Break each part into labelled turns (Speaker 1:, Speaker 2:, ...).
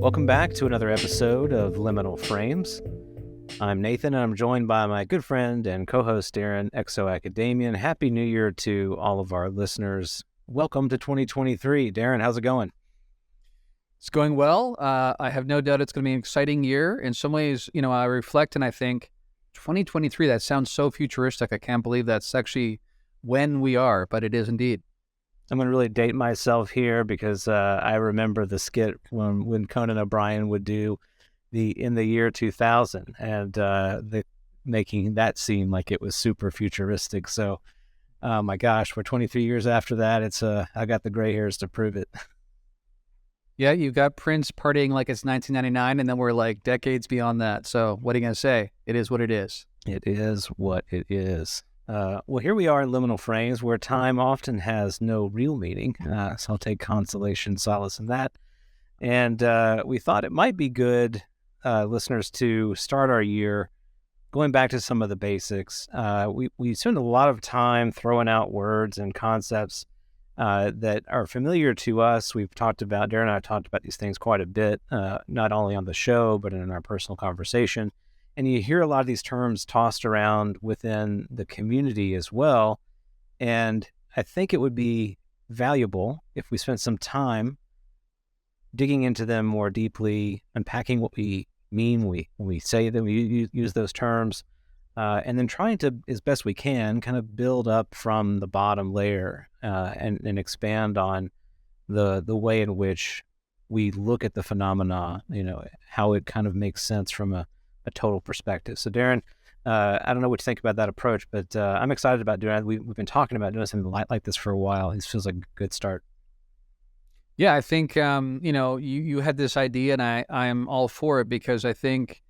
Speaker 1: Welcome back to another episode of Liminal Frames. I'm Nathan, and I'm joined by my good friend and co-host Darren, ExoAcademian. Happy New Year to all of our listeners. Welcome to 2023. Darren, how's it going?
Speaker 2: It's going well. I have no doubt it's going to be an exciting year. In some ways, I reflect and I think 2023, that sounds so futuristic. I can't believe that's actually when we are, but it is indeed.
Speaker 1: I'm going to really date myself here because I remember the skit when Conan O'Brien would do in the year 2000 and making that seem like it was super futuristic. So, my gosh, we're 23 years after that. I got the gray hairs to prove it.
Speaker 2: Yeah, you got Prince partying like it's 1999, and then we're like decades beyond that. So what are you going to say? It is what it is.
Speaker 1: It is what it is. Well, here we are in Liminal Frames, where time often has no real meaning. So I'll take consolation, solace in that. And we thought it might be good, listeners, to start our year going back to some of the basics. We spend a lot of time throwing out words and concepts that are familiar to us. Darren and I have talked about these things quite a bit, not only on the show, but in our personal conversation. And you hear a lot of these terms tossed around within the community as well. And I think it would be valuable if we spent some time digging into them more deeply, unpacking what we mean when we say them, we use those terms, and then trying to, as best we can, kind of build up from the bottom layer and expand on the way in which we look at the phenomena, how it kind of makes sense from a total perspective. So Darren, I don't know what you think about that approach, but I'm excited about doing it. We've been talking about doing something like this for a while. This feels like a good start.
Speaker 2: Yeah, I think, you had this idea, and I am all for it because I think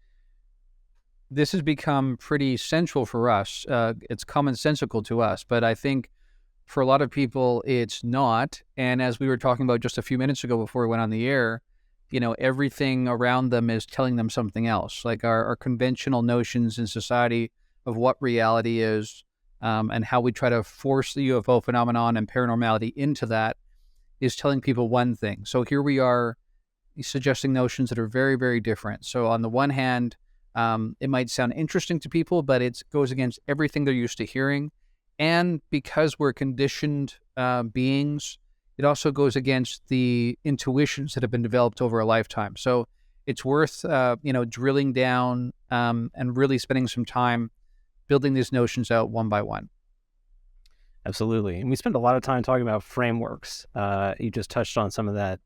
Speaker 2: this has become pretty central for us. It's commonsensical to us, but I think for a lot of people, it's not. And as we were talking about just a few minutes ago before we went on the air, everything around them is telling them something else. Like our conventional notions in society of what reality is, and how we try to force the UFO phenomenon and paranormality into that is telling people one thing. So here we are suggesting notions that are very, very different. So on the one hand, it might sound interesting to people, but it goes against everything they're used to hearing. And because we're conditioned beings, it also goes against the intuitions that have been developed over a lifetime. So it's worth, drilling down and really spending some time building these notions out one by one.
Speaker 1: Absolutely. And we spend a lot of time talking about frameworks. You just touched on some of that.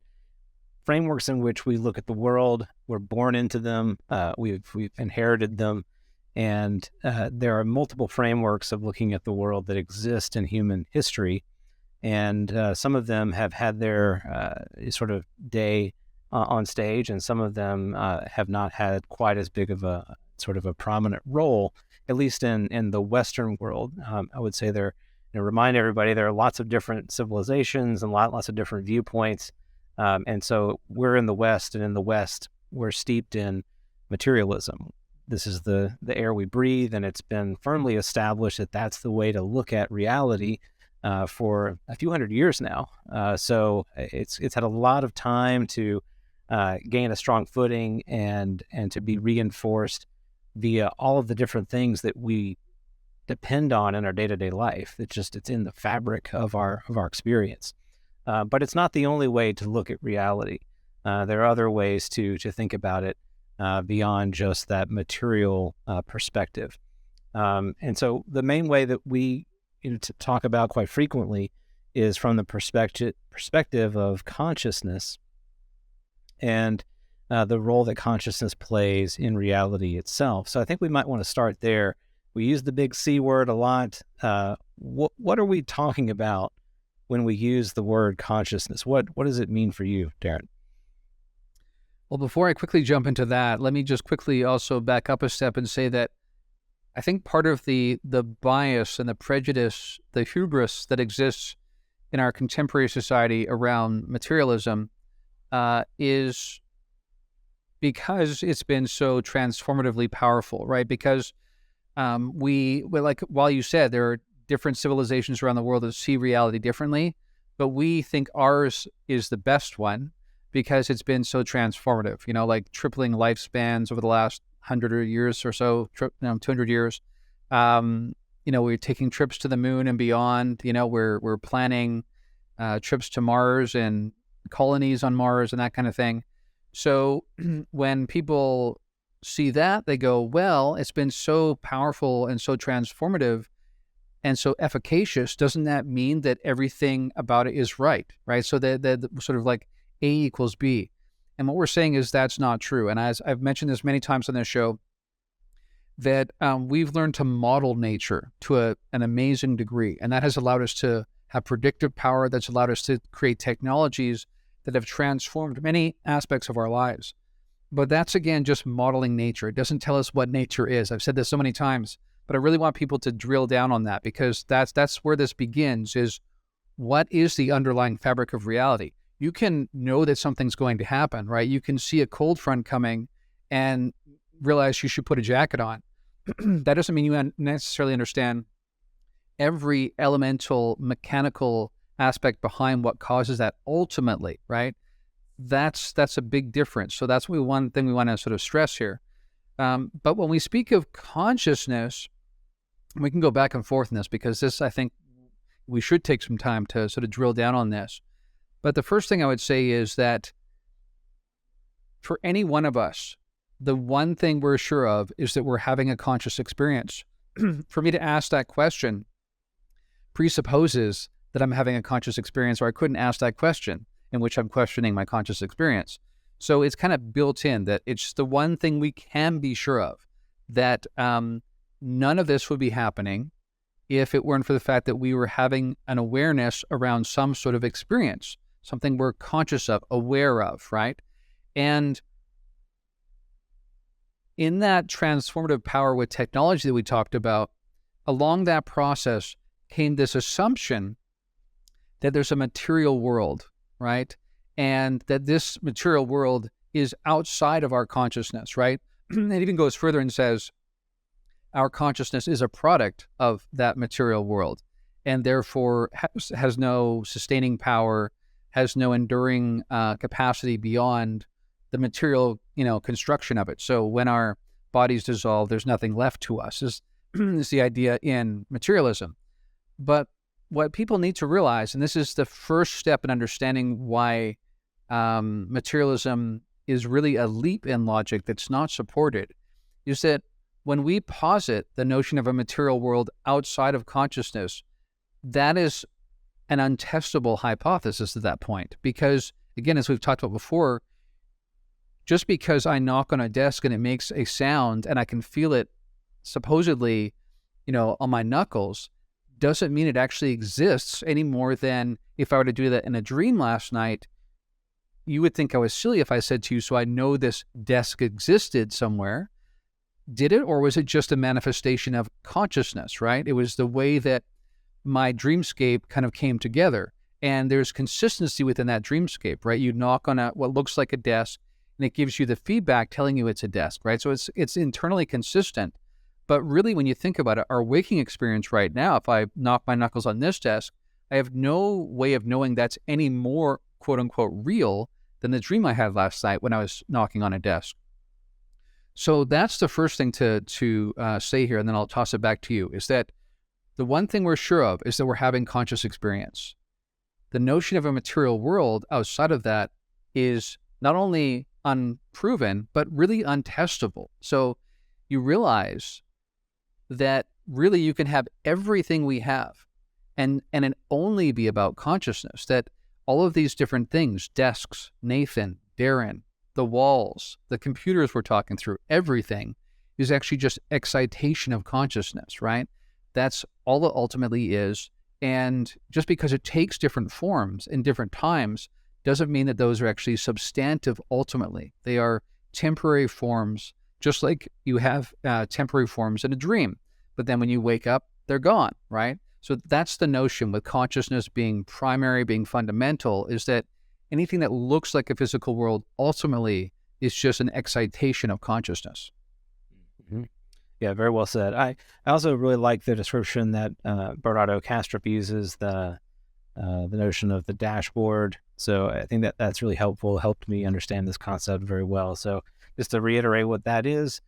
Speaker 1: Frameworks in which we look at the world, we're born into them, we've inherited them, and there are multiple frameworks of looking at the world that exist in human history. And some of them have had their sort of day on stage, and some of them have not had quite as big of a sort of a prominent role, at least in the Western world. I would say remind everybody there are lots of different civilizations and lots of different viewpoints. And so we're in the West, and in the West, we're steeped in materialism. This is the air we breathe, and it's been firmly established that that's the way to look at reality for a few hundred years now. So it's had a lot of time to gain a strong footing and to be reinforced via all of the different things that we depend on in our day-to-day life. It's in the fabric of our experience. But it's not the only way to look at reality. There are other ways to think about it beyond just that material perspective. And so the main way that we to talk about quite frequently is from the perspective of consciousness and the role that consciousness plays in reality itself. So I think we might want to start there. We use the big C word a lot. What are we talking about when we use the word consciousness? What does it mean for you, Darren?
Speaker 2: Well, before I quickly jump into that, let me just quickly also back up a step and say that I think part of the bias and the prejudice, the hubris that exists in our contemporary society around materialism is because it's been so transformatively powerful, right? Because like while you said, there are different civilizations around the world that see reality differently, but we think ours is the best one because it's been so transformative, like tripling lifespans over the last 100 years or so, 200 years. We're taking trips to the moon and beyond. We're planning trips to Mars and colonies on Mars and that kind of thing. So when people see that, they go, well, it's been so powerful and so transformative and so efficacious. Doesn't that mean that everything about it is right? So the sort of like A equals B. And what we're saying is that's not true. And as I've mentioned this many times on this show, that we've learned to model nature to an amazing degree. And that has allowed us to have predictive power, that's allowed us to create technologies that have transformed many aspects of our lives. But that's, again, just modeling nature. It doesn't tell us what nature is. I've said this so many times, but I really want people to drill down on that, because that's where this begins, is what is the underlying fabric of reality? You can know that something's going to happen, right? You can see a cold front coming and realize you should put a jacket on. That doesn't mean you necessarily understand every elemental mechanical aspect behind what causes that ultimately, right? That's a big difference. So that's one thing we want to sort of stress here. But when we speak of consciousness, we can go back and forth in this, because this, I think we should take some time to sort of drill down on this. But the first thing I would say is that for any one of us, the one thing we're sure of is that we're having a conscious experience. For me to ask that question presupposes that I'm having a conscious experience, or I couldn't ask that question in which I'm questioning my conscious experience. So it's kind of built in that it's the one thing we can be sure of, that none of this would be happening if it weren't for the fact that we were having an awareness around some sort of experience, something we're conscious of, aware of, right? And in that transformative power with technology that we talked about, along that process came this assumption that there's a material world, right? And that this material world is outside of our consciousness, right? It even goes further and says our consciousness is a product of that material world, and therefore has no sustaining power, has no enduring capacity beyond the material, construction of it. So when our bodies dissolve, there's nothing left to us, is the idea in materialism. But what people need to realize, and this is the first step in understanding why materialism is really a leap in logic that's not supported, is that when we posit the notion of a material world outside of consciousness, that is an untestable hypothesis at that point. Because, again, as we've talked about before, just because I knock on a desk and it makes a sound and I can feel it supposedly, on my knuckles, doesn't mean it actually exists any more than if I were to do that in a dream last night. You would think I was silly if I said to you, so I know this desk existed somewhere. Did it, or was it just a manifestation of consciousness, right? It was the way that my dreamscape kind of came together. And there's consistency within that dreamscape, right? You knock on what looks like a desk, and it gives you the feedback telling you it's a desk, right? So it's internally consistent. But really, when you think about it, our waking experience right now, if I knock my knuckles on this desk, I have no way of knowing that's any more, quote unquote, real than the dream I had last night when I was knocking on a desk. So that's the first thing to say here, and then I'll toss it back to you, is that the one thing we're sure of is that we're having conscious experience. The notion of a material world outside of that is not only unproven, but really untestable. So you realize that really you can have everything we have and it only be about consciousness, that all of these different things, desks, Nathan, Darren, the walls, the computers we're talking through, everything is actually just excitation of consciousness, right? That's all it ultimately is. And just because it takes different forms in different times doesn't mean that those are actually substantive ultimately. They are temporary forms, just like you have temporary forms in a dream. But then when you wake up, they're gone, right? So that's the notion with consciousness being primary, being fundamental, is that anything that looks like a physical world ultimately is just an excitation of consciousness.
Speaker 1: Mm-hmm. Yeah, very well said. I also really like the description that Bernardo Kastrup uses, the notion of the dashboard So I think that that's really helpful, helped me understand this concept very well. So just to reiterate what that is,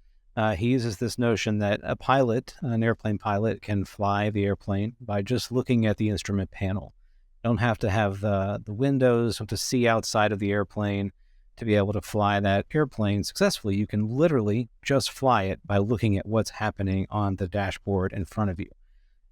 Speaker 1: he uses this notion that a pilot, an airplane pilot, can fly the airplane by just looking at the instrument panel. Don't have to have the windows, have to see outside of the airplane to be able to fly that airplane successfully. You can literally just fly it by looking at what's happening on the dashboard in front of you.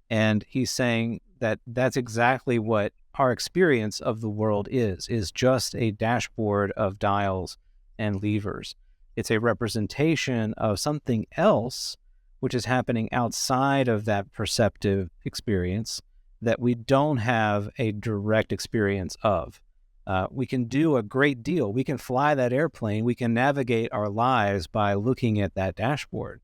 Speaker 1: And he's saying that that's exactly what our experience of the world is just a dashboard of dials and levers. It's a representation of something else which is happening outside of that perceptive experience that we don't have a direct experience of. We can do a great deal. We can fly that airplane. We can navigate our lives by looking at that dashboard,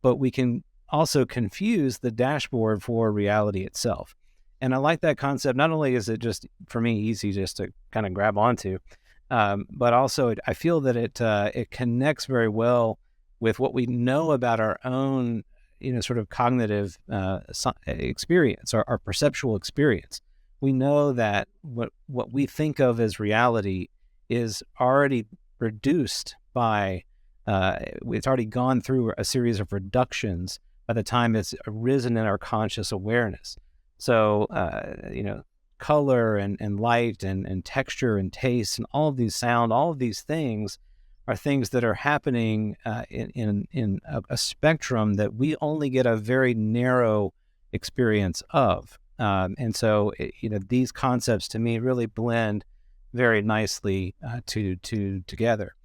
Speaker 1: but we can also confuse the dashboard for reality itself. And I like that concept. Not only is it just, for me, easy just to kind of grab onto, but also I feel that it connects very well with what we know about our own, sort of cognitive experience, our perceptual experience. We know that what we think of as reality is already reduced by, it's already gone through a series of reductions by the time it's arisen in our conscious awareness. So, color and light and texture and taste and all of these sound, all of these things are things that are happening in a spectrum that we only get a very narrow experience of. And so, these concepts to me really blend very nicely together.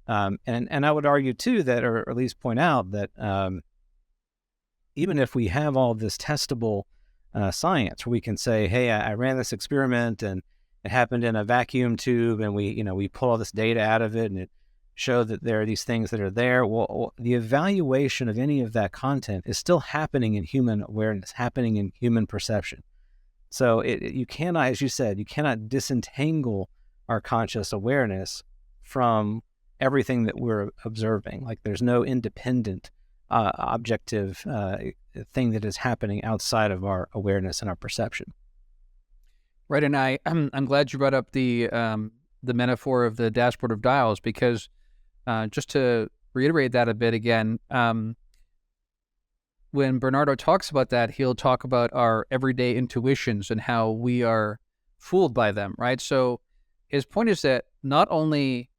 Speaker 1: And I would argue too that, or at least point out that even if we have all this testable science, where we can say, hey, I ran this experiment and it happened in a vacuum tube, and we pull all this data out of it, and it showed that there are these things that are there. Well, the evaluation of any of that content is still happening in human awareness, happening in human perception. So you cannot, as you said, you cannot disentangle our conscious awareness from everything that we're observing. Like there's no independent objective thing that is happening outside of our awareness and our perception.
Speaker 2: Right, and I'm glad you brought up the metaphor of the dashboard of dials, because just to reiterate that a bit again, when Bernardo talks about that, he'll talk about our everyday intuitions and how we are fooled by them, right? So his point is that not only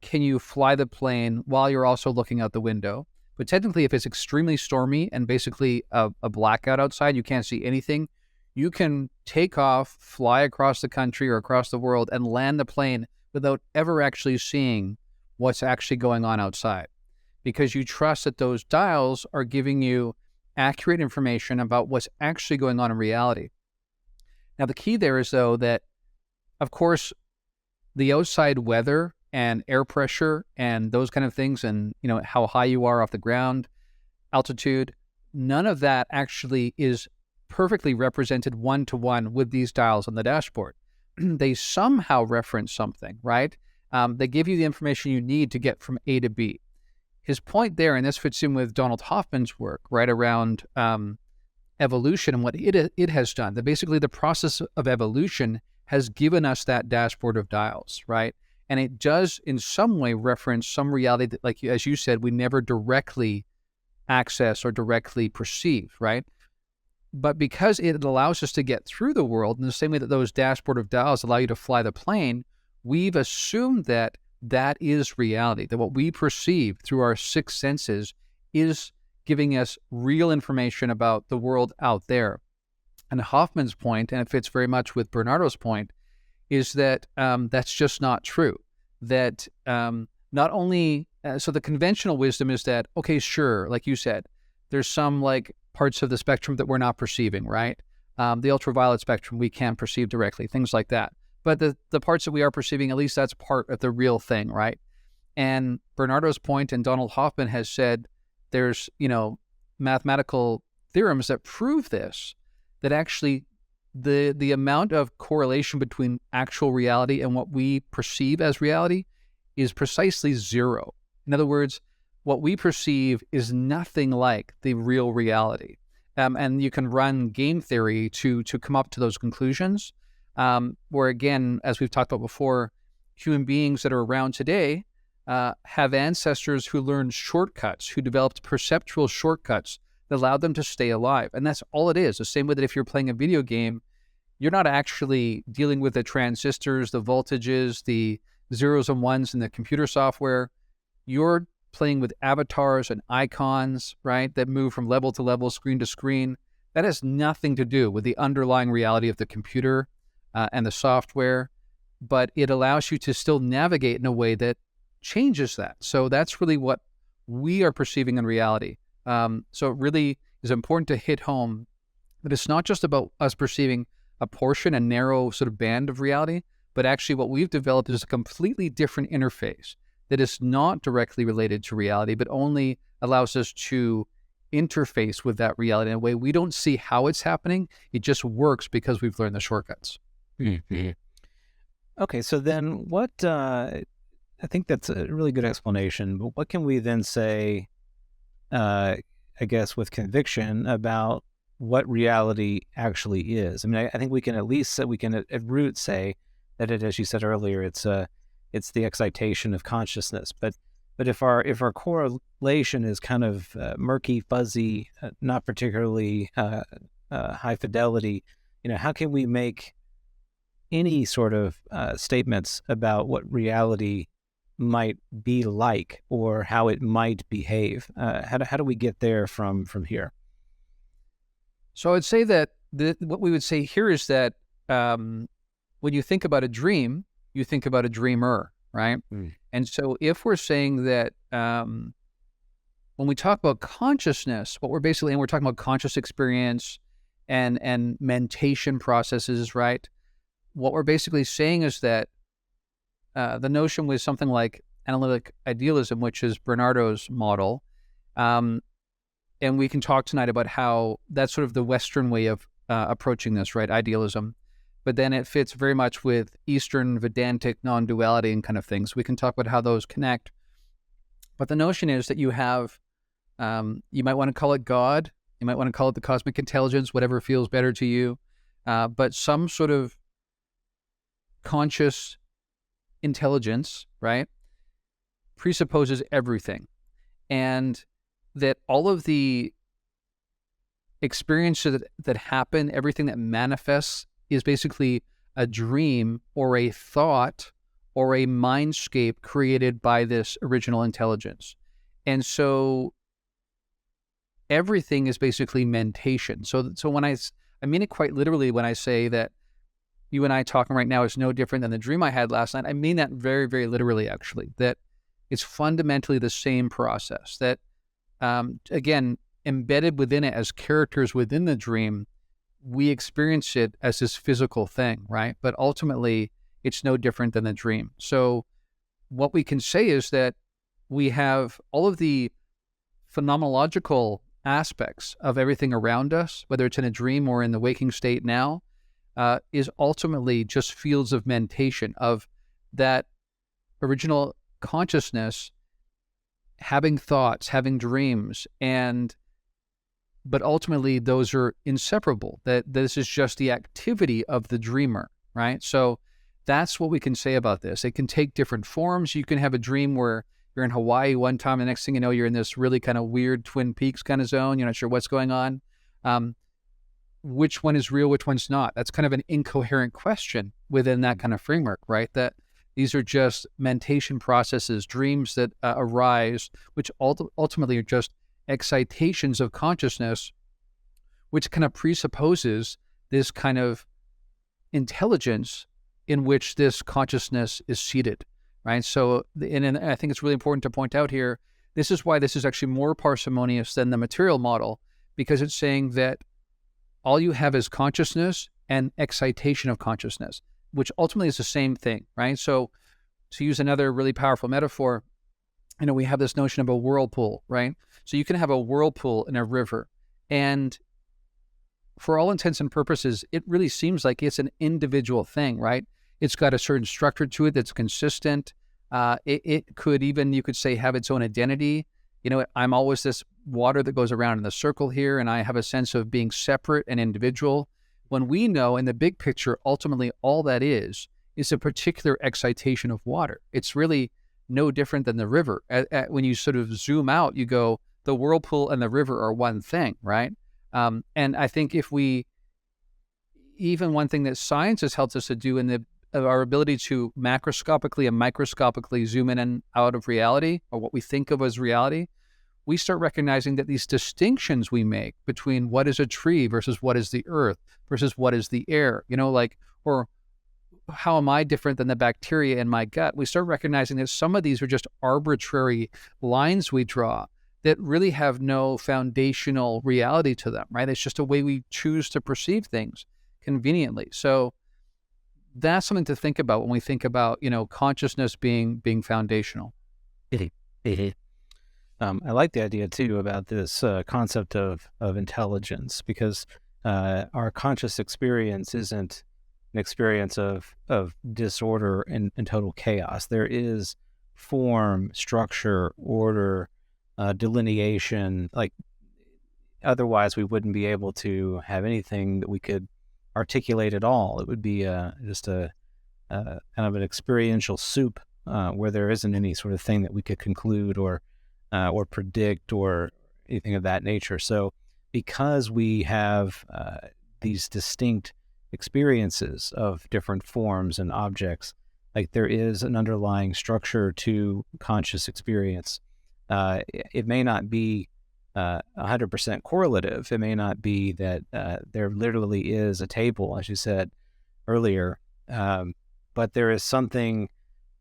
Speaker 2: can you fly the plane while you're also looking out the window, but technically if it's extremely stormy and basically a blackout outside, you can't see anything, you can take off, fly across the country or across the world and land the plane without ever actually seeing what's actually going on outside, because you trust that those dials are giving you accurate information about what's actually going on in reality. Now, the key there is, though, that, of course, the outside weather and air pressure and those kind of things, and how high you are off the ground, altitude, none of that actually is perfectly represented one-to-one with these dials on the dashboard. They somehow reference something, right? They give you the information you need to get from A to B. His point there, and this fits in with Donald Hoffman's work, right, around evolution and what it has done, that basically the process of evolution has given us that dashboard of dials, right? And it does in some way reference some reality that, like as you said, we never directly access or directly perceive, right? But because it allows us to get through the world in the same way that those dashboard of dials allow you to fly the plane, we've assumed that that is reality, that what we perceive through our six senses is giving us real information about the world out there. And Hoffman's point, and it fits very much with Bernardo's point, is that that's just not true. That not only, so the conventional wisdom is that, okay, sure, like you said, there's some like parts of the spectrum that we're not perceiving, right? The ultraviolet spectrum we can't perceive directly, things like that. But the parts that we are perceiving, at least that's part of the real thing, right? And Bernardo's point, and Donald Hoffman has said, there's, mathematical theorems that prove this, that actually the amount of correlation between actual reality and what we perceive as reality is precisely zero. In other words, what we perceive is nothing like the real reality. And you can run game theory to come up to those conclusions. where again, as we've talked about before, human beings that are around today have ancestors who learned shortcuts, who developed perceptual shortcuts that allowed them to stay alive. And that's all it is. The same way that if you're playing a video game, you're not actually dealing with the transistors, the voltages, the zeros and ones in the computer software. You're playing with avatars and icons, right, that move from level to level, screen to screen. That has nothing to do with the underlying reality of the computer and the software, but it allows you to still navigate in a way that changes that. So that's really what we are perceiving in reality. So it really is important to hit home that it's not just about us perceiving a portion, a narrow sort of band of reality, but actually what we've developed is a completely different interface that is not directly related to reality, but only allows us to interface with that reality in a way we don't see how it's happening. It just works because we've learned the shortcuts.
Speaker 1: Mm-hmm. Okay, so then what, I think that's a really good explanation, but what can we then say, I guess, with conviction about what reality actually is? I mean, I think we can at least say, we can at root say that it, as you said earlier, it's the excitation of consciousness. But if our correlation is kind of murky, fuzzy, not particularly high fidelity, how can we make any sort of statements about what reality might be like or how it might behave? How do we get there from here?
Speaker 2: So I would say that what we would say here is that when you think about a dream, you think about a dreamer, right? And so if we're saying that when we talk about consciousness, what we're basically, and we're talking about conscious experience and mentation processes, right? What we're basically saying is that the notion was something like analytic idealism, which is Bernardo's model. And we can talk tonight about how that's sort of the Western way of approaching this, right? Idealism. But then it fits very much with Eastern Vedantic non-duality and kind of things. We can talk about how those connect. But the notion is that you have, you might want to call it God, you might want to call it the cosmic intelligence, whatever feels better to you, but some sort of conscious intelligence, right, presupposes everything. And that all of the experiences that happen, everything that manifests is basically a dream or a thought or a mindscape created by this original intelligence. And so everything is basically mentation. So when I mean it quite literally when I say that you and I talking right now is no different than the dream I had last night. I mean that very, very literally, actually, that it's fundamentally the same process that, again, embedded within it as characters within the dream, we experience it as this physical thing, right? But ultimately, it's no different than the dream. So what we can say is that we have all of the phenomenological aspects of everything around us, whether it's in a dream or in the waking state now, is ultimately just fields of mentation of that original consciousness having thoughts, having dreams, but ultimately those are inseparable, that this is just the activity of the dreamer, right? So that's what we can say about this. It can take different forms. You can have a dream where you're in Hawaii one time, the next thing you know, you're in this really kind of weird Twin Peaks kind of zone. You're not sure what's going on. Which one is real, which one's not? That's kind of an incoherent question within that kind of framework, right? That these are just mentation processes, dreams that arise, which ultimately are just excitations of consciousness, which kind of presupposes this kind of intelligence in which this consciousness is seated, right? So, and I think it's really important to point out here, this is why this is actually more parsimonious than the material model, because it's saying that all you have is consciousness and excitation of consciousness, which ultimately is the same thing, right? So to use another really powerful metaphor, we have this notion of a whirlpool, right? So you can have a whirlpool in a river, and for all intents and purposes, it really seems like it's an individual thing, right? It's got a certain structure to it that's consistent. It could even, you could say, have its own identity. I'm always this water that goes around in the circle here, and I have a sense of being separate and individual. when we know in the big picture, ultimately all that is a particular excitation of water. It's really no different than the river. When you sort of zoom out, you go, the whirlpool and the river are one thing, right? And I think even one thing that science has helped us to do in our ability to macroscopically and microscopically zoom in and out of reality, or what we think of as reality, we start recognizing that these distinctions we make between what is a tree versus what is the earth versus what is the air, or how am I different than the bacteria in my gut? We start recognizing that some of these are just arbitrary lines we draw that really have no foundational reality to them, right? It's just a way we choose to perceive things conveniently. So that's something to think about when we think about, consciousness being foundational.
Speaker 1: I like the idea too about this concept of intelligence, because our conscious experience isn't an experience of disorder and total chaos. There is form, structure, order, delineation. Like, otherwise we wouldn't be able to have anything that we could articulate at all. It would be just a kind of an experiential soup where there isn't any sort of thing that we could conclude or predict or anything of that nature. So because we have these distinct experiences of different forms and objects, like, there is an underlying structure to conscious experience. It may not be 100% correlative. It may not be that there literally is a table, as you said earlier, but there is something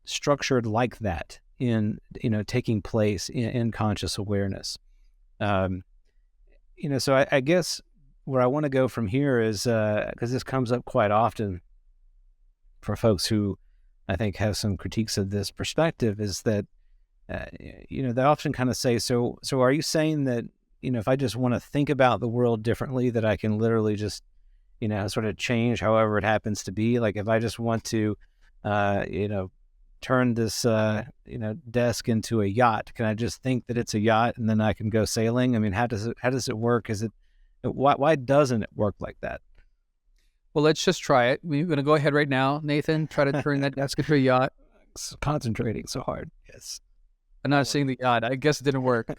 Speaker 1: structured like that in taking place in conscious awareness. So I guess where I want to go from here is, because this comes up quite often for folks who I think have some critiques of this perspective, is that they often kind of say, so are you saying that if I just want to think about the world differently, that I can literally just sort of change however it happens to be? Like, if I just want to turn this desk into a yacht, can I just think that it's a yacht and then I can go sailing? I mean, how does it work? Why doesn't it work like that?
Speaker 2: Well, let's just try it. We're going to go ahead right now, Nathan. Try to turn that desk into a yacht.
Speaker 1: Concentrating so hard. Yes.
Speaker 2: I'm not seeing the yacht. I guess it didn't work.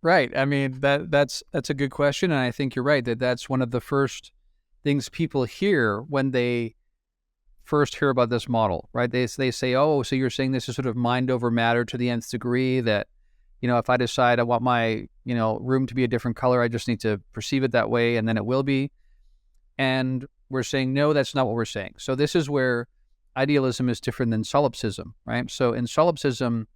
Speaker 2: Right. I mean, that's a good question, and I think you're right that's one of the first things people hear when they first hear about this model, right? They say, oh, so you're saying this is sort of mind over matter to the nth degree, that if I decide I want my room to be a different color, I just need to perceive it that way, and then it will be. And we're saying, no, that's not what we're saying. So this is where idealism is different than solipsism, right? So in solipsism,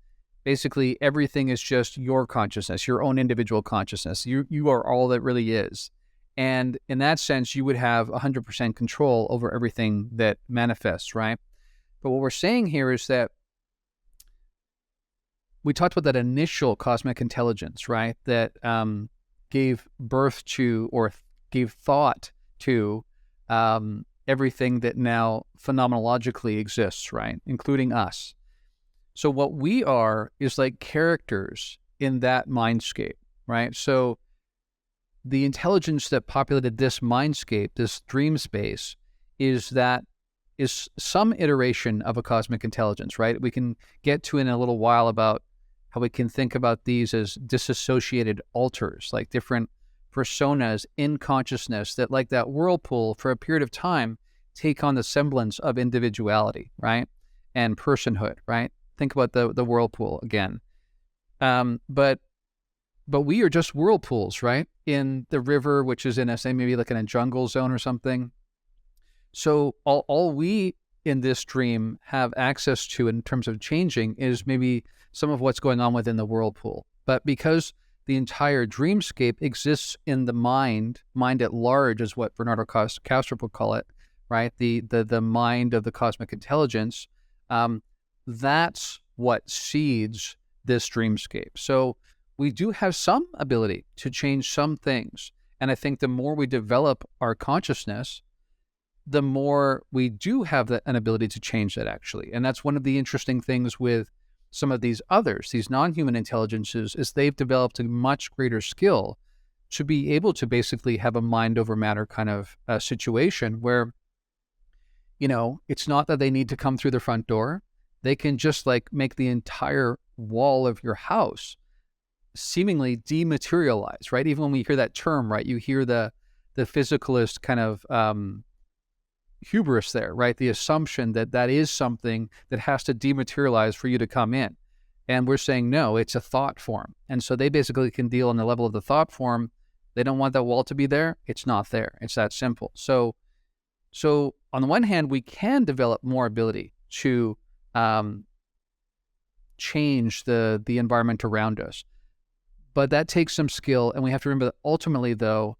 Speaker 2: basically everything is just your consciousness, your own individual consciousness. You are all that really is. And in that sense, you would have 100% control over everything that manifests, right? But what we're saying here is that we talked about that initial cosmic intelligence, right? That gave birth to, or gave thought to, everything that now phenomenologically exists, right? Including us. So what we are is like characters in that mindscape, right? So the intelligence that populated this mindscape, this dream space, is some iteration of a cosmic intelligence, right? We can get to in a little while about how we can think about these as disassociated alters, like different personas in consciousness that, like that whirlpool, for a period of time, take on the semblance of individuality, right? And personhood, right? Think about the whirlpool again. But we are just whirlpools, right? In the river, which is in a, say, maybe like in a jungle zone or something. So all we in this dream have access to in terms of changing is maybe some of what's going on within the whirlpool. But because the entire dreamscape exists in the mind at large is what Bernardo Kastrup would call it, right? The mind of the cosmic intelligence, that's what seeds this dreamscape. So we do have some ability to change some things. And I think the more we develop our consciousness, the more we do have an ability to change that, actually. And that's one of the interesting things with some of these others, these non-human intelligences, is they've developed a much greater skill to be able to basically have a mind over matter kind of situation where, it's not that they need to come through the front door. They can just like make the entire wall of your house seemingly dematerialize, right? Even when we hear that term, right, you hear the physicalist kind of hubris there, right? The assumption that that is something that has to dematerialize for you to come in. And we're saying, no, it's a thought form. And so they basically can deal on the level of the thought form. They don't want that wall to be there. It's not there. It's that simple. So on the one hand, we can develop more ability to change the environment around us. But that takes some skill. And we have to remember that ultimately, though,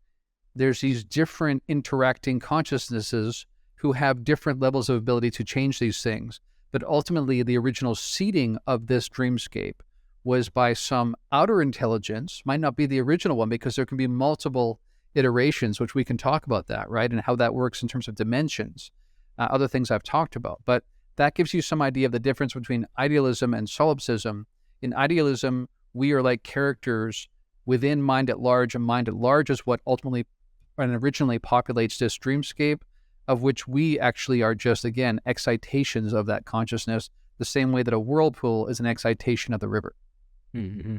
Speaker 2: there's these different interacting consciousnesses who have different levels of ability to change these things. But ultimately, the original seeding of this dreamscape was by some outer intelligence, might not be the original one, because there can be multiple iterations, which we can talk about that, right? And how that works in terms of dimensions, other things I've talked about. But that gives you some idea of the difference between idealism and solipsism. In idealism, we are like characters within mind at large, and mind at large is what ultimately and originally populates this dreamscape, of which we actually are just, again, excitations of that consciousness, the same way that a whirlpool is an excitation of the river.
Speaker 1: Mm-hmm.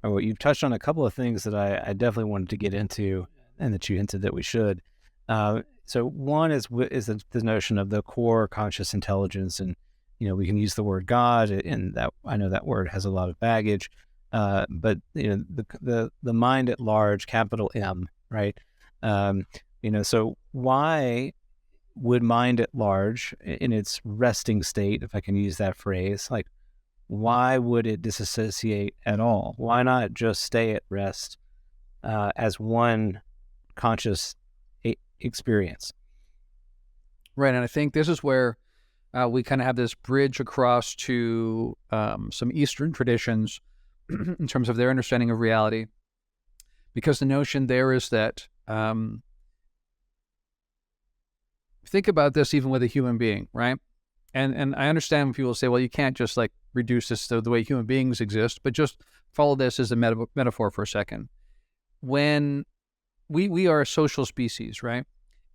Speaker 1: Well, you've touched on a couple of things that I definitely wanted to get into, and that you hinted that we should. So one is the notion of the core conscious intelligence, and we can use the word God, and that I know that word has a lot of baggage, but the mind at large, capital M, right? So why would mind at large, in its resting state, if I can use that phrase, like, why would it disassociate at all? Why not just stay at rest as one conscious experience?
Speaker 2: Right, and I think this is where we kind of have this bridge across to some Eastern traditions in terms of their understanding of reality, because the notion there is that think about this even with a human being, right? And I understand when people say, well, you can't just like reduce this to the way human beings exist, but just follow this as a metaphor for a second. When we are a social species, right?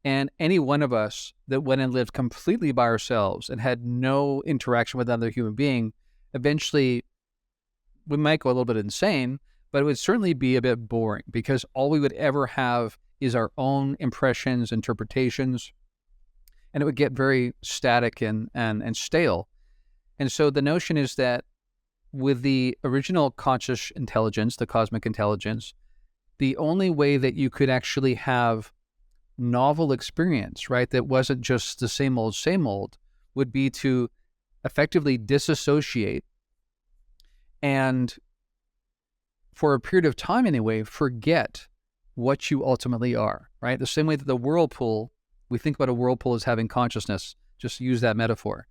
Speaker 2: And any one of us that went and lived completely by ourselves and had no interaction with another human being, eventually we might go a little bit insane, but it would certainly be a bit boring, because all we would ever have is our own impressions, interpretations, and it would get very static and stale. And so the notion is that with the original conscious intelligence, the cosmic intelligence, the only way that you could actually have novel experience, right, that wasn't just the same old, would be to effectively disassociate and, for a period of time anyway, forget what you ultimately are, right? The same way that the whirlpool, we think about a whirlpool as having consciousness, just use that metaphor.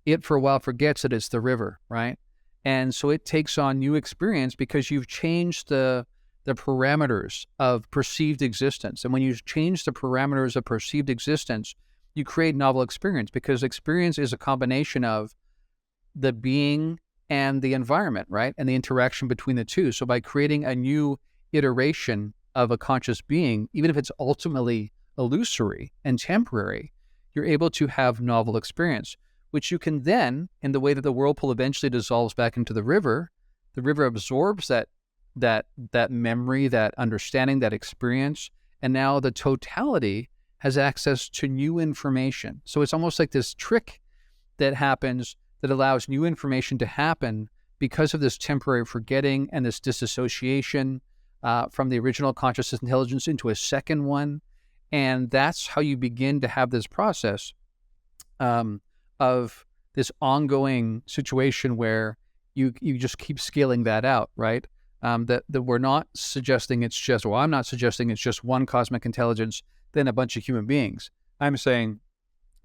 Speaker 2: It for a while forgets that it's the river, right? And so it takes on new experience because you've changed the parameters of perceived existence. And when you change the parameters of perceived existence, you create novel experience, because experience is a combination of the being and the environment, right? And the interaction between the two. So by creating a new iteration of a conscious being, even if it's ultimately illusory and temporary, you're able to have novel experience, which you can then, in the way that the whirlpool eventually dissolves back into the river absorbs that memory, that understanding, that experience, and now the totality has access to new information. So it's almost like this trick that happens that allows new information to happen because of this temporary forgetting and this disassociation from the original conscious intelligence into a second one. And that's how you begin to have this process of this ongoing situation where you just keep scaling that out, right? That we're not suggesting it's just, well, I'm not suggesting it's just one cosmic intelligence, then a bunch of human beings. I'm saying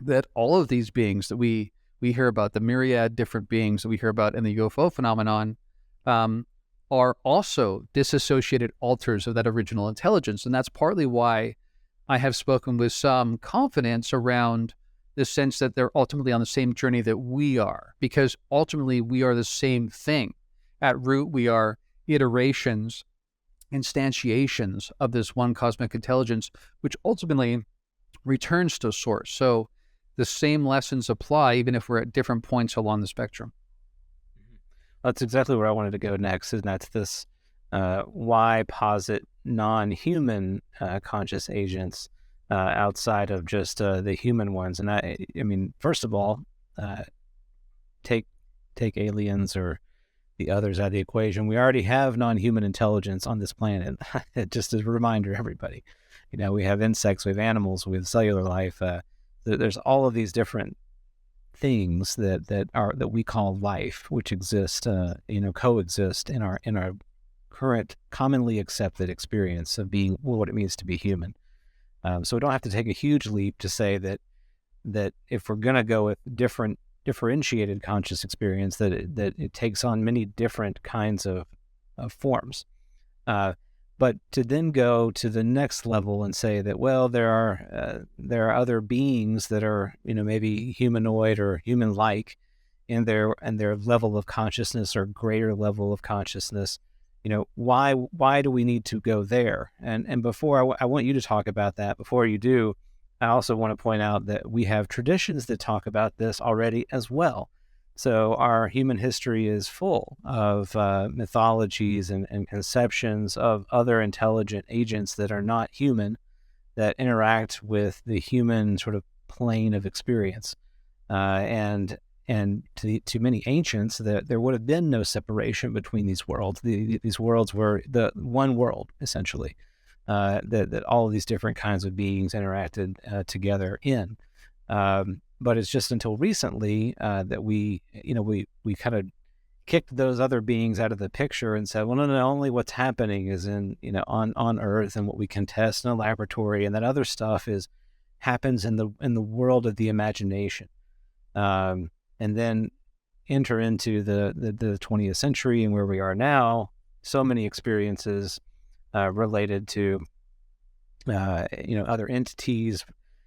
Speaker 2: that all of these beings that we hear about, the myriad different beings that we hear about in the UFO phenomenon, are also disassociated alters of that original intelligence. And that's partly why I have spoken with some confidence around the sense that they're ultimately on the same journey that we are, because ultimately we are the same thing. At root, we are iterations instantiations of this one cosmic intelligence, which ultimately returns to source. So the same lessons apply even if we're at different points along the spectrum.
Speaker 1: That's exactly where I wanted to go next, and that's this why posit non-human conscious agents outside of just the human ones. And I mean, first of all, take aliens or the others out of the equation. We already have non-human intelligence on this planet. Just as a reminder, everybody, we have insects, we have animals, we have cellular life. There's all of these different things that we call life, which exist, coexist in our current commonly accepted experience of being what it means to be human. So we don't have to take a huge leap to say that if we're going to go with differentiated conscious experience, that it takes on many different kinds of forms. But to then go to the next level and say that, well, there are other beings that are, maybe humanoid or human-like in their level of consciousness or greater level of consciousness. Why do we need to go there? And before I want you to talk about that. Before you do, I also want to point out that we have traditions that talk about this already as well. So our human history is full of mythologies and conceptions of other intelligent agents that are not human, that interact with the human sort of plane of experience. And to many ancients, there would have been no separation between these worlds. These worlds were the one world, essentially, that all of these different kinds of beings interacted together in. But it's just until recently that we kind of kicked those other beings out of the picture and said, well, no, only what's happening is on Earth and what we can test in a laboratory, and that other stuff happens in the world of the imagination. And then enter into the 20th century and where we are now, so many experiences related to other entities,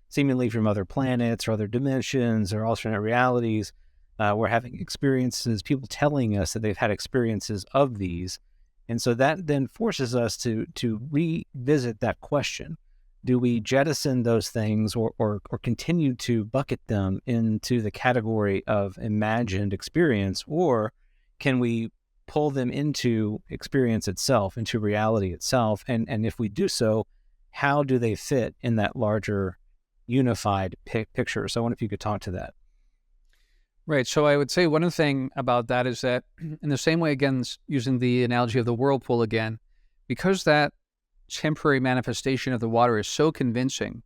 Speaker 1: seemingly from other planets or other dimensions or alternate realities. We're having experiences, people telling us that they've had experiences of these. And so that then forces us to revisit that question. Do we jettison those things or continue to bucket them into the category of imagined experience, or can we pull them into experience itself, into reality itself? And if we do so, how do they fit in that larger unified picture? So I wonder if you could talk to that.
Speaker 2: Right. So I would say one thing about that is that in the same way, again, using the analogy of the whirlpool again, because that temporary manifestation of the water is so convincing,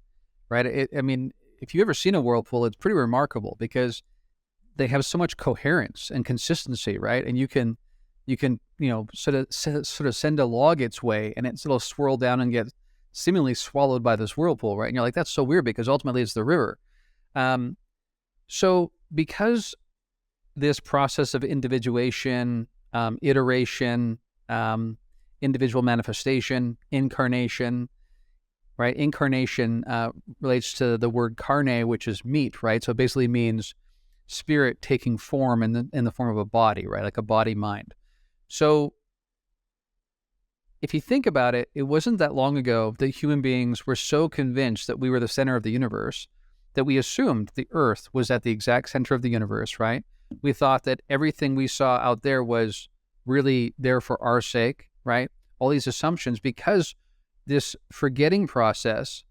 Speaker 2: right? I mean, if you've ever seen a whirlpool, it's pretty remarkable because they have so much coherence and consistency, right? And you can sort of send a log its way and it'll swirl down and get seemingly swallowed by this whirlpool, right? And you're like, that's so weird because ultimately it's the river. So because this process of individuation, iteration, individual manifestation, incarnation, right? Incarnation relates to the word carne, which is meat, right? So it basically means spirit taking form in the form of a body, right? Like a body mind. So if you think about it, it wasn't that long ago that human beings were so convinced that we were the center of the universe that we assumed the Earth was at the exact center of the universe, right? We thought that everything we saw out there was really there for our sake, right? All these assumptions, because this forgetting process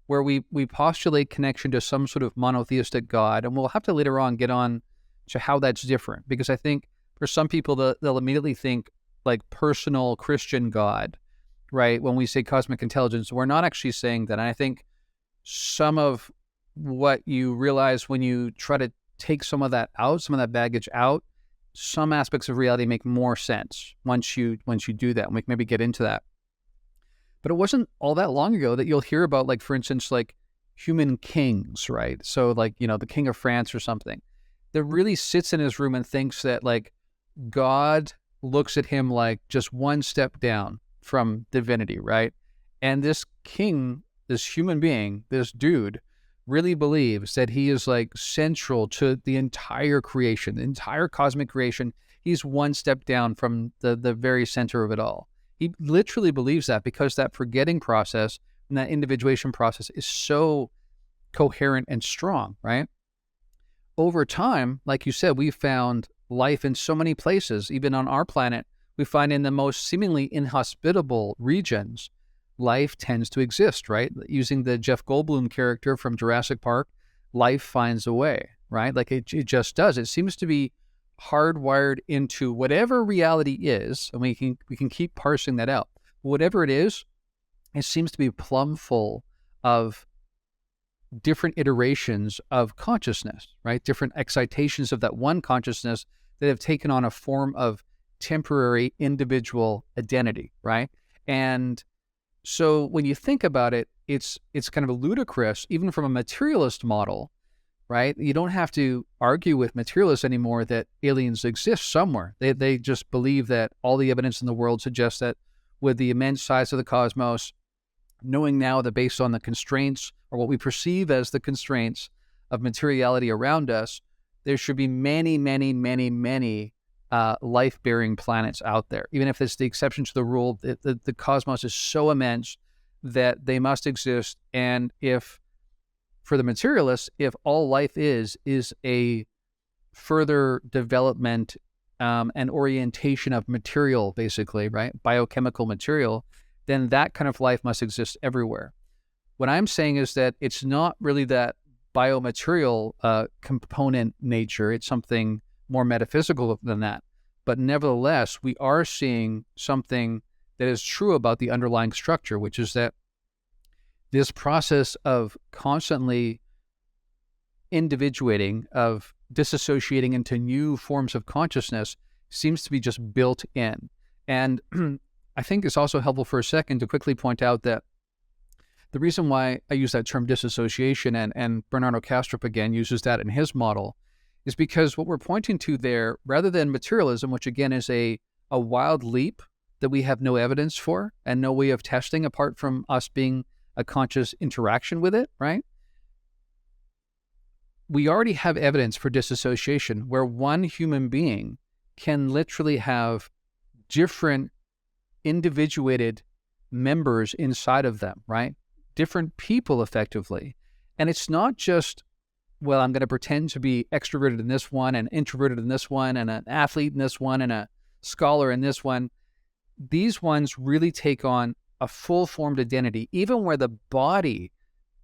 Speaker 2: where we postulate connection to some sort of monotheistic God, and we'll have to later on get on to how that's different, because I think for some people, they'll immediately think like personal Christian God, right? When we say cosmic intelligence, we're not actually saying that. And I think some of what you realize when you try to take some of that out, some of that baggage out, some aspects of reality make more sense once you do that. And we can maybe get into that. But it wasn't all that long ago that you'll hear about, like, for instance, like human kings, right? So like, the king of France or something that really sits in his room and thinks that like God looks at him like just one step down from divinity, right? And this king, this human being, this dude really believes that he is like central to the entire creation, the entire cosmic creation. He's one step down from the very center of it all. He literally believes that because that forgetting process and that individuation process is so coherent and strong, right? Over time, like you said, we found life in so many places, even on our planet. We find in the most seemingly inhospitable regions, life tends to exist, right? Using the Jeff Goldblum character from Jurassic Park, life finds a way, right? Like it just does. It seems to be hardwired into whatever reality is, and we can keep parsing that out. Whatever it is, it seems to be plumb full of different iterations of consciousness, right? Different excitations of that one consciousness that have taken on a form of temporary individual identity, right? And so when you think about it, it's kind of ludicrous, even from a materialist model, right? You don't have to argue with materialists anymore that aliens exist somewhere. They just believe that all the evidence in the world suggests that with the immense size of the cosmos, knowing now that based on the constraints or what we perceive as the constraints of materiality around us, there should be many, many, many, many life-bearing planets out there. Even if it's the exception to the rule, the cosmos is so immense that they must exist. And if, for the materialists, if all life is a further development and orientation of material, basically, right? Biochemical material, then that kind of life must exist everywhere. What I'm saying is that it's not really that biomaterial component nature. It's something more metaphysical than that. But nevertheless, we are seeing something that is true about the underlying structure, which is that this process of constantly individuating, of disassociating into new forms of consciousness seems to be just built in. And I think it's also helpful for a second to quickly point out that the reason why I use that term disassociation, and Bernardo Kastrup again uses that in his model, is because what we're pointing to there, rather than materialism, which again is a wild leap that we have no evidence for and no way of testing apart from us being a conscious interaction with it, right? We already have evidence for disassociation where one human being can literally have different individuated members inside of them, right? Different people effectively. And it's not just, well, I'm going to pretend to be extroverted in this one and introverted in this one and an athlete in this one and a scholar in this one. These ones really take on a full-formed identity, even where the body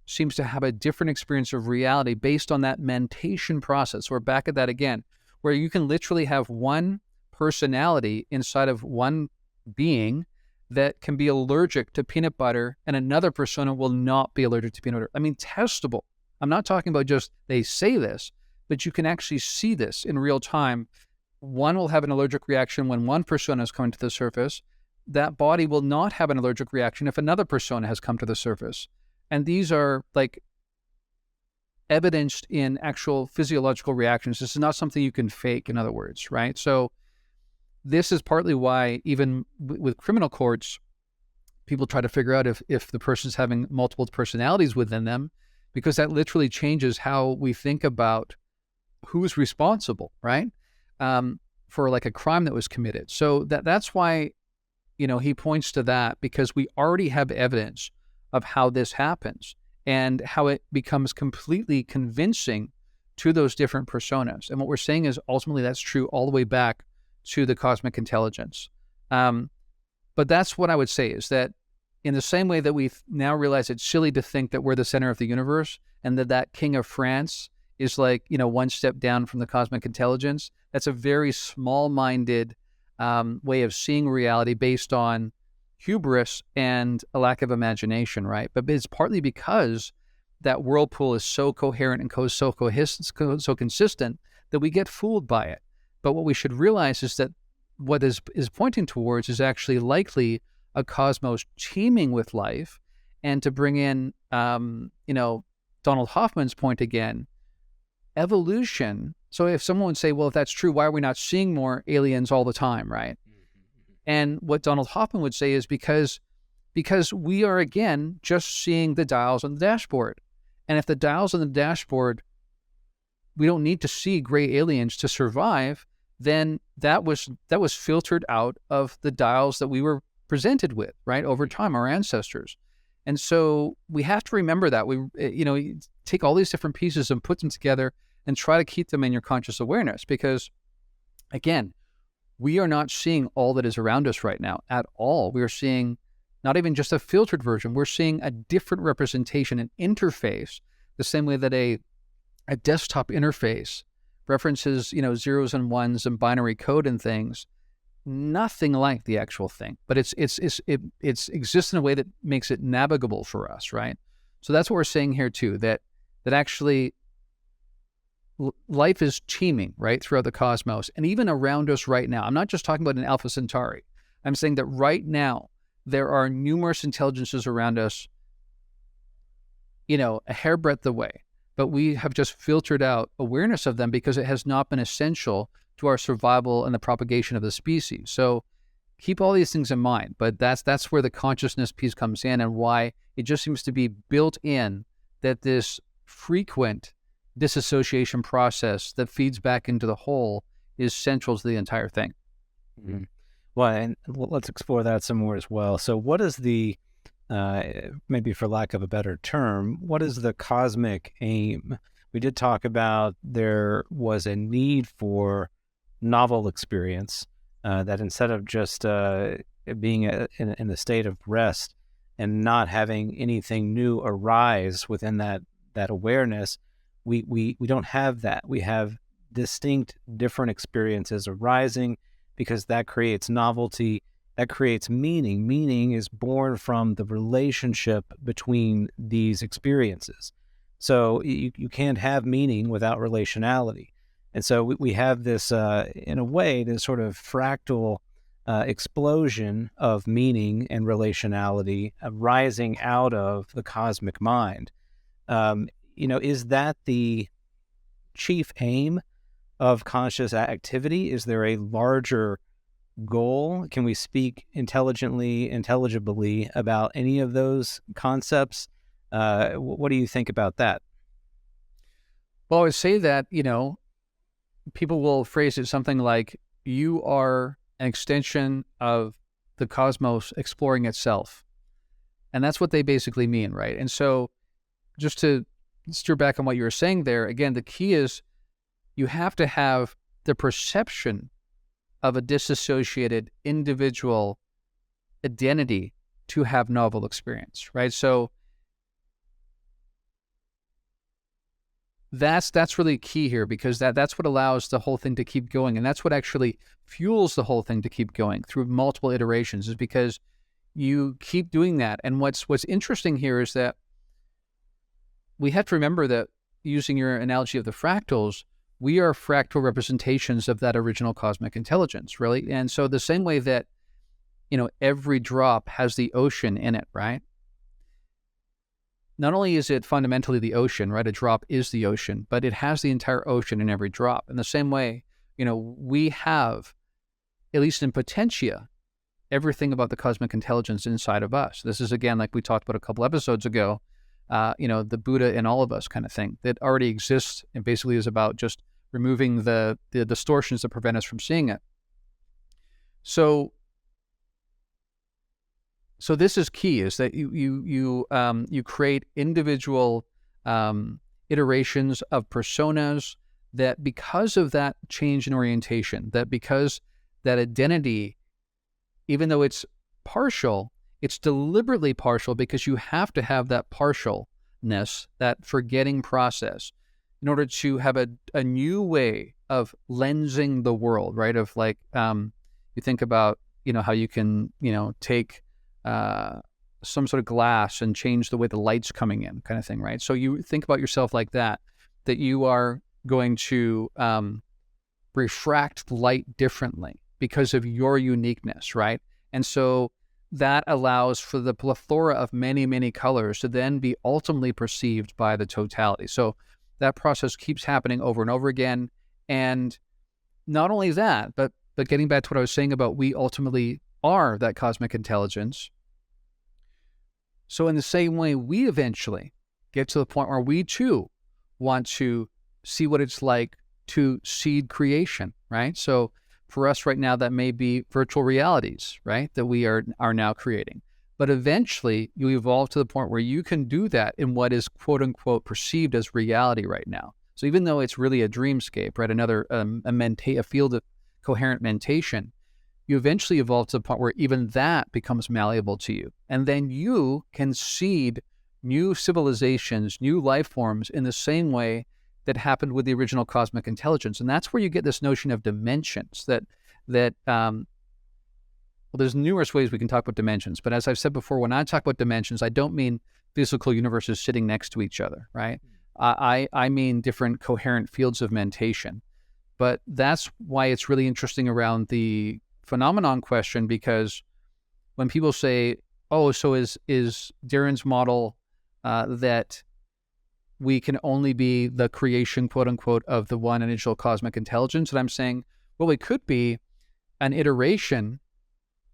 Speaker 2: seems to have a different experience of reality based on that mentation process. We're back at that again, where you can literally have one personality inside of one being that can be allergic to peanut butter and another persona will not be allergic to peanut butter. I mean, testable. I'm not talking about just they say this, but you can actually see this in real time. One will have an allergic reaction when one persona is coming to the surface. That body will not have an allergic reaction if another persona has come to the surface. And these are like evidenced in actual physiological reactions. This is not something you can fake, in other words, right? So this is partly why even with criminal courts, people try to figure out if the person's having multiple personalities within them, because that literally changes how we think about who's responsible, right? For like a crime that was committed. So that's why, he points to that, because we already have evidence of how this happens and how it becomes completely convincing to those different personas. And what we're saying is ultimately that's true all the way back to the cosmic intelligence. But that's what I would say, is that in the same way that we now realize it's silly to think that we're the center of the universe and that King of France is like, one step down from the cosmic intelligence, that's a very small-minded way of seeing reality based on hubris and a lack of imagination, right? But it's partly because that whirlpool is so coherent and so consistent that we get fooled by it. But what we should realize is that what is pointing towards is actually likely a cosmos teeming with life. And to bring in, Donald Hoffman's point again, evolution. So if someone would say, well, if that's true, why are we not seeing more aliens all the time, right? And what Donald Hoffman would say is because we are, again, just seeing the dials on the dashboard. And if the dials on the dashboard, we don't need to see gray aliens to survive, then that was filtered out of the dials that we were presented with, right, over time, our ancestors. And so we have to remember that. You take all these different pieces and put them together and try to keep them in your conscious awareness, because, again, we are not seeing all that is around us right now at all. We are seeing not even just a filtered version. We're seeing a different representation, an interface, the same way that a desktop interface references, zeros and ones and binary code and things. Nothing like the actual thing, but it exists in a way that makes it navigable for us, right? So that's what we're saying here too, that actually life is teeming, right, throughout the cosmos and even around us right now. I'm not just talking about an Alpha Centauri. I'm saying that right now there are numerous intelligences around us, a hairbreadth away, but we have just filtered out awareness of them because it has not been essential to our survival and the propagation of the species. So keep all these things in mind, but that's where the consciousness piece comes in, and why it just seems to be built in that this frequent disassociation process that feeds back into the whole is central to the entire thing.
Speaker 1: Mm-hmm. Well, and let's explore that some more as well. So what is the, maybe for lack of a better term, what is the cosmic aim? We did talk about there was a need for novel experience, that instead of just being in a state of rest and not having anything new arise within that awareness, we don't have that. We have distinct different experiences arising, because that creates novelty, that creates meaning. Meaning is born from the relationship between these experiences. So you can't have meaning without relationality. And so we have this, in a way, this sort of fractal explosion of meaning and relationality arising out of the cosmic mind. Is that the chief aim of conscious activity? Is there a larger goal? Can we speak intelligibly about any of those concepts? What do you think about that?
Speaker 2: Well, I would say that, people will phrase it something like, you are an extension of the cosmos exploring itself. And that's what they basically mean, right? And so just to steer back on what you were saying there, again, the key is you have to have the perception of a disassociated individual identity to have novel experience, right? So that's really key here, because that's what allows the whole thing to keep going, and that's what actually fuels the whole thing to keep going through multiple iterations, is because you keep doing that. And what's interesting here is that we have to remember that, using your analogy of the fractals, we are fractal representations of that original cosmic intelligence, really. And so the same way that, every drop has the ocean in it, right? Not only is it fundamentally the ocean, right? A drop is the ocean, but it has the entire ocean in every drop. In the same way, we have, at least in potentia, everything about the cosmic intelligence inside of us. This is, again, like we talked about a couple episodes ago, the Buddha in all of us kind of thing that already exists, and basically is about just removing the distortions that prevent us from seeing it. So this is key, is that you create individual iterations of personas that, because of that change in orientation, that because that identity, even though it's partial, it's deliberately partial, because you have to have that partialness, that forgetting process, in order to have a new way of lensing the world, right? Of like, you think about, how you can, take some sort of glass and change the way the light's coming in, kind of thing, right? So you think about yourself like that you are going to refract light differently because of your uniqueness, right? And so that allows for the plethora of many, many colors to then be ultimately perceived by the totality. So that process keeps happening over and over again. And not only that, but getting back to what I was saying about, we ultimately are that cosmic intelligence. So in the same way, we eventually get to the point where we too want to see what it's like to seed creation, right? So For us right now, that may be virtual realities, right? That we are now creating. But eventually you evolve to the point where you can do that in what is quote unquote perceived as reality right now. So even though it's really a dreamscape, right? Another, a field of coherent mentation, you eventually evolve to the point where even that becomes malleable to you. And then you can seed new civilizations, new life forms in the same way that happened with the original cosmic intelligence. And that's where you get this notion of dimensions well, there's numerous ways we can talk about dimensions, but as I've said before, when I talk about dimensions, I don't mean physical universes sitting next to each other, right? I mean different coherent fields of mentation. But that's why it's really interesting around the phenomenon question, because when people say, oh, so is Darren's model that we can only be the creation, quote unquote, of the one initial cosmic intelligence? And I'm saying, well, it could be an iteration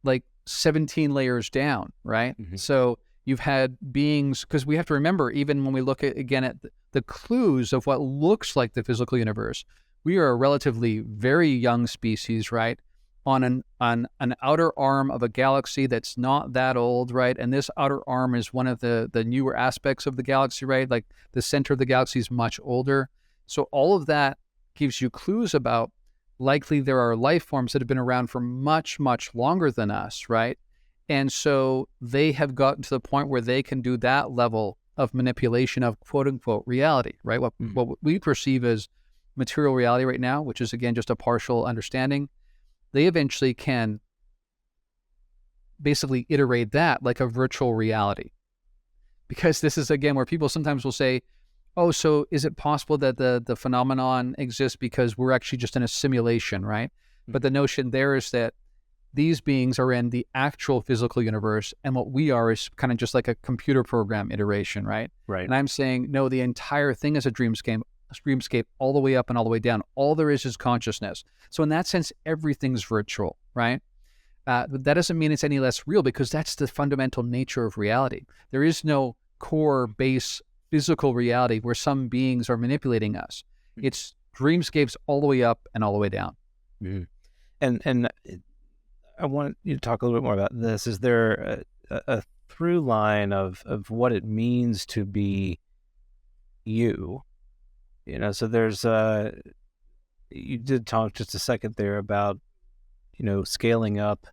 Speaker 2: like 17 layers down, right? Mm-hmm. So you've had beings, because we have to remember, even when we look at the clues of what looks like the physical universe, we are a relatively very young species, right? On an outer arm of a galaxy that's not that old, right? And this outer arm is one of the newer aspects of the galaxy, right? Like the center of the galaxy is much older. So all of that gives you clues about likely there are life forms that have been around for much, much longer than us, right? And so they have gotten to the point where they can do that level of manipulation of quote unquote reality, right? What we perceive as material reality right now, which is again just a partial understanding, they eventually can basically iterate that like a virtual reality. Because this is again where people sometimes will say, oh, so is it possible that the phenomenon exists because we're actually just in a simulation, right? Mm-hmm. But the notion there is that these beings are in the actual physical universe, and what we are is kind of just like a computer program iteration, right?
Speaker 1: Right.
Speaker 2: And I'm saying, no, the entire thing is a dreamscape all the way up and all the way down. All there is consciousness. So in that sense, everything's virtual, right? But that doesn't mean it's any less real, because that's the fundamental nature of reality. There is no core base physical reality where some beings are manipulating us. It's dreamscapes all the way up and all the way down.
Speaker 1: Mm-hmm. And I want you to talk a little bit more about this. Is there a through line of what it means to be you? You know, so there's you did talk just a second there about, you know, scaling up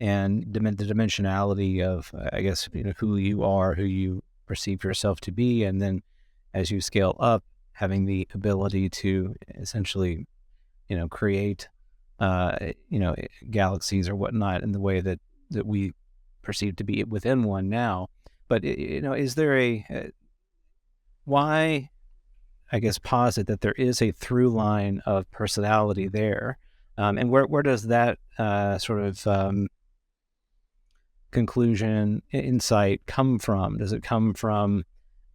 Speaker 1: and the dimensionality of, I guess, you know, who you are, who you perceive yourself to be, and then as you scale up, having the ability to essentially, you know, create, you know, galaxies or whatnot in the way that we perceive to be within one now. But you know, is there why, I guess, posit that there is a through line of personality there, and where does that sort of conclusion, insight come from? Does it come from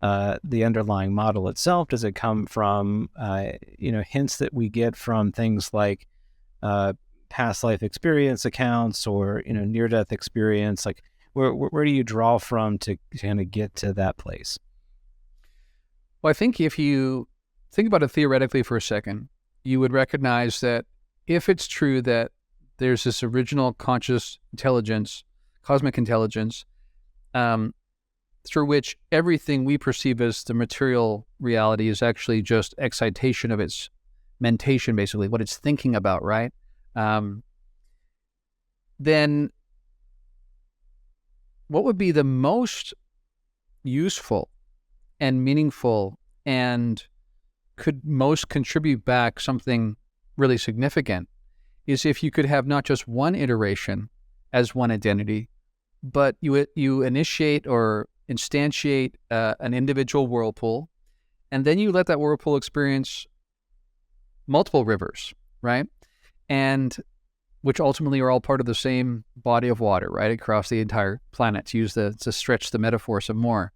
Speaker 1: the underlying model itself? Does it come from you know, hints that we get from things like past life experience accounts, or, you know, near-death experience? Like where do you draw from to kind of get to that place?
Speaker 2: Well, I think if you think about it theoretically for a second, you would recognize that if it's true that there's this original conscious intelligence, cosmic intelligence, through which everything we perceive as the material reality is actually just excitation of its mentation, basically, what it's thinking about, right? Then what would be the most useful and meaningful and could most contribute back something really significant is if you could have not just one iteration as one identity, but you initiate or instantiate an individual whirlpool, and then you let that whirlpool experience multiple rivers, right? And which ultimately are all part of the same body of water, right, across the entire planet, to stretch the metaphor some more.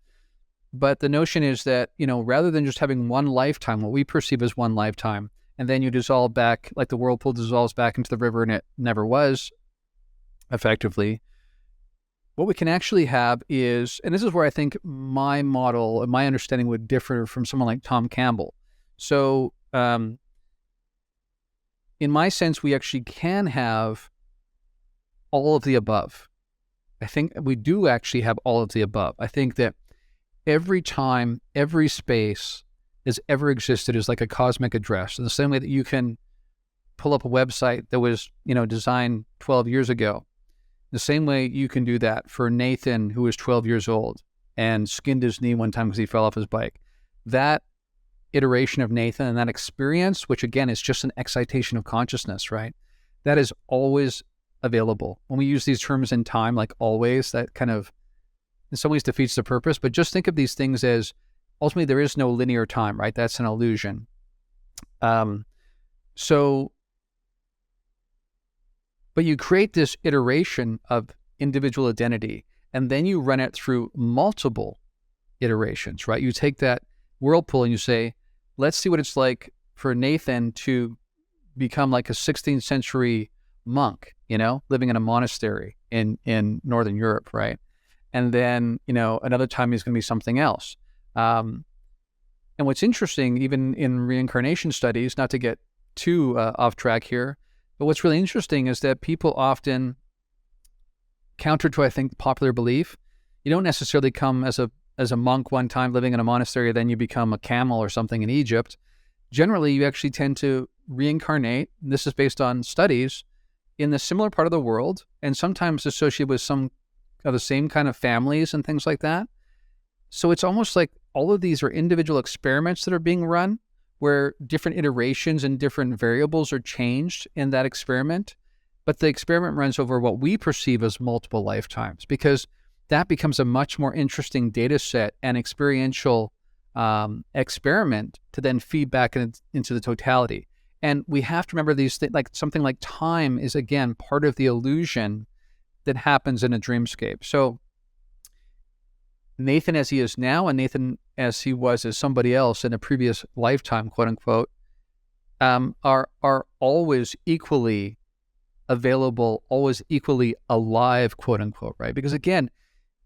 Speaker 2: But the notion is that, you know, rather than just having one lifetime, what we perceive as one lifetime, and then you dissolve back, like the whirlpool dissolves back into the river and it never was, effectively, what we can actually have is, and this is where I think my model and my understanding would differ from someone like Tom Campbell. So, in my sense, we actually can have all of the above. I think we do actually have all of the above. I think that every time, every space has ever existed is like a cosmic address. In the same way that you can pull up a website that was, designed 12 years ago, the same way you can do that for Nathan, who was 12 years old and skinned his knee one time because he fell off his bike. That iteration of Nathan and that experience, which again is just an excitation of consciousness, right? That is always available. When we use these terms in time, like always, that kind of in some ways defeats the purpose. But just think of these things as ultimately there is no linear time, right? That's an illusion. But you create this iteration of individual identity, and then you run it through multiple iterations, right? You take that whirlpool and you say, let's see what it's like for Nathan to become like a 16th century monk, living in a monastery in Northern Europe, right? And then, another time he's going to be something else. And what's interesting, even in reincarnation studies, not to get too off track here, but what's really interesting is that people often, counter to, I think, popular belief, you don't necessarily come as a monk one time living in a monastery, then you become a camel or something in Egypt. Generally, you actually tend to reincarnate, and this is based on studies, in the similar part of the world, and sometimes associated with some of the same kind of families and things like that. So it's almost like all of these are individual experiments that are being run, where different iterations and different variables are changed in that experiment. But the experiment runs over what we perceive as multiple lifetimes, because that becomes a much more interesting data set and experiential experiment to then feed back into the totality. And we have to remember these things, like something like time is, again, part of the illusion that happens in a dreamscape. So Nathan as he is now and Nathan as he was as somebody else in a previous lifetime, quote unquote, are always equally available, always equally alive, quote unquote, right? Because again,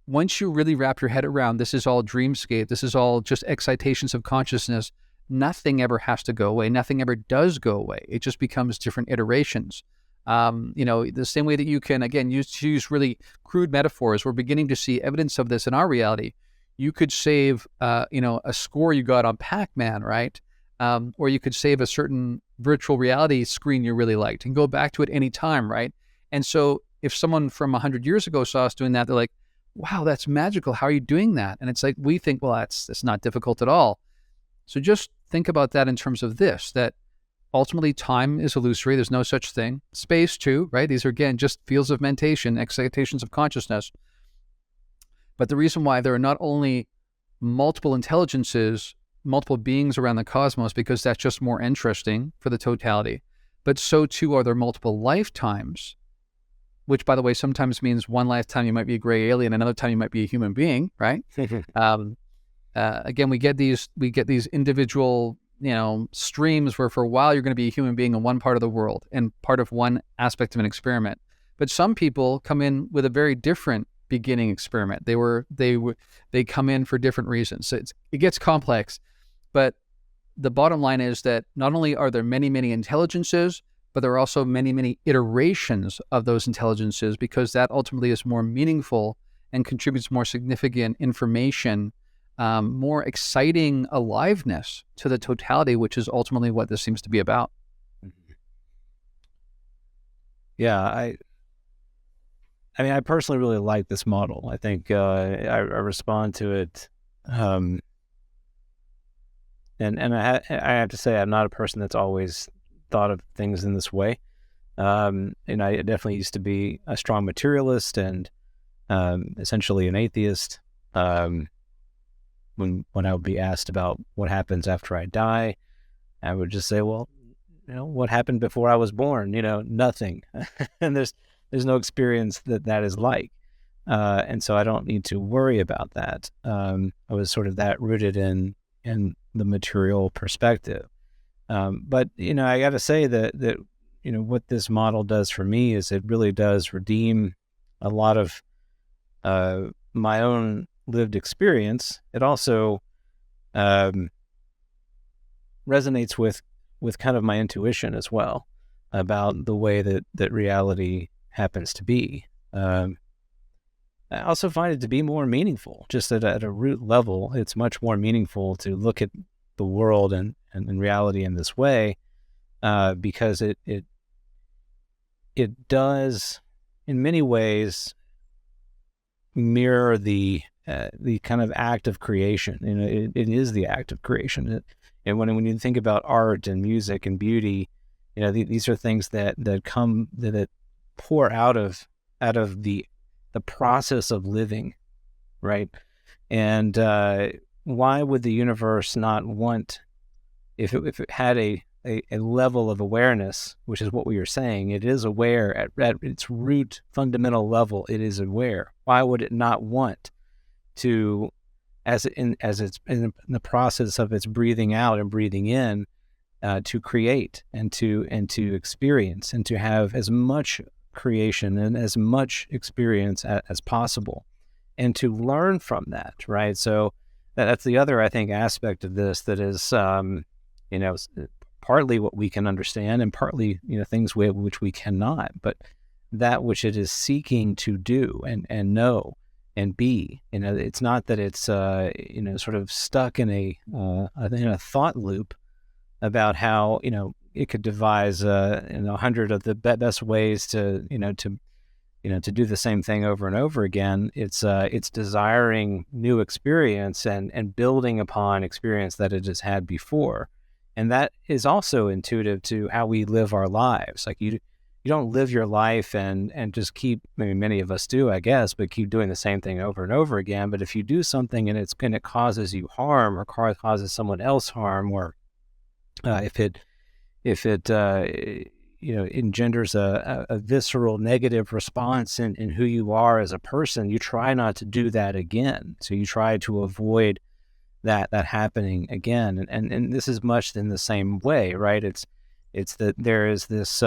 Speaker 2: once you really wrap your head around this is all dreamscape, this is all just excitations of consciousness, nothing ever has to go away. Nothing ever does go away. It just becomes different iterations. The same way that you can, again, use really crude metaphors, we're beginning to see evidence of this in our reality. You could save, a score you got on Pac-Man, right? Or you could save a certain virtual reality screen you really liked and go back to it any time, right? And so if someone from 100 years ago saw us doing that, they're like, wow, that's magical. How are you doing that? And it's like, we think, well, that's not difficult at all. So just think about that in terms of this, that ultimately time is illusory. There's no such thing. Space too, right? These are, again, just fields of mentation, excitations of consciousness. But the reason why there are not only multiple intelligences, multiple beings around the cosmos, because that's just more interesting for the totality, but so too are there multiple lifetimes, which, by the way, sometimes means one lifetime you might be a gray alien, another time you might be a human being, right? Again, we get these individual, streams where for a while you're going to be a human being in one part of the world and part of one aspect of an experiment. But some people come in with a very different beginning experiment. They come in for different reasons. So it gets complex, but the bottom line is that not only are there many, many intelligences, but there are also many, many iterations of those intelligences, because that ultimately is more meaningful and contributes more significant information, more exciting aliveness to the totality, which is ultimately what this seems to be about.
Speaker 1: Yeah, I mean, I personally really like this model. I think I respond to it, and I have to say I'm not a person that's always thought of things in this way. And I definitely used to be a strong materialist and essentially an atheist. When I would be asked about what happens after I die, I would just say, well, what happened before I was born? Nothing. And there's no experience that is like. And so I don't need to worry about that. I was sort of that rooted in the material perspective. But, I got to say that what this model does for me is it really does redeem a lot of my own lived experience. It also resonates with kind of my intuition as well. about the way that reality happens to be. I also find it to be more meaningful, just at a root level. It's much more meaningful to look at the world and reality in this way, because it does, in many ways, mirror the kind of act of creation. It is the act of creation. And when you think about art and music and beauty, these are things that come that pour out of the process of living, right? And why would the universe not want, if it had a level of awareness, which is what we were saying, it is aware at its root fundamental level, it is aware. Why would it not want to, as it's in the process of its breathing out and breathing in, to create and to experience and to have as much creation and as much experience as possible, and to learn from that, right? So that's the other, I think, aspect of this that is, partly what we can understand and partly, things which we cannot, but that which it is seeking to do and know and be. It's not that it's, sort of stuck in a thought loop about how, it could devise, 100 of the best ways to do the same thing over and over again. It's desiring new experience and building upon experience that it has had before. And that is also intuitive to how we live our lives. Like you don't live your life and just keep, many of us do, I guess, but keep doing the same thing over and over again. But if you do something and it causes you harm or causes someone else harm, or if it engenders a visceral negative response in who you are as a person, you try not to do that again. So you try to avoid that happening again. And this is much in the same way, right? It's that there is this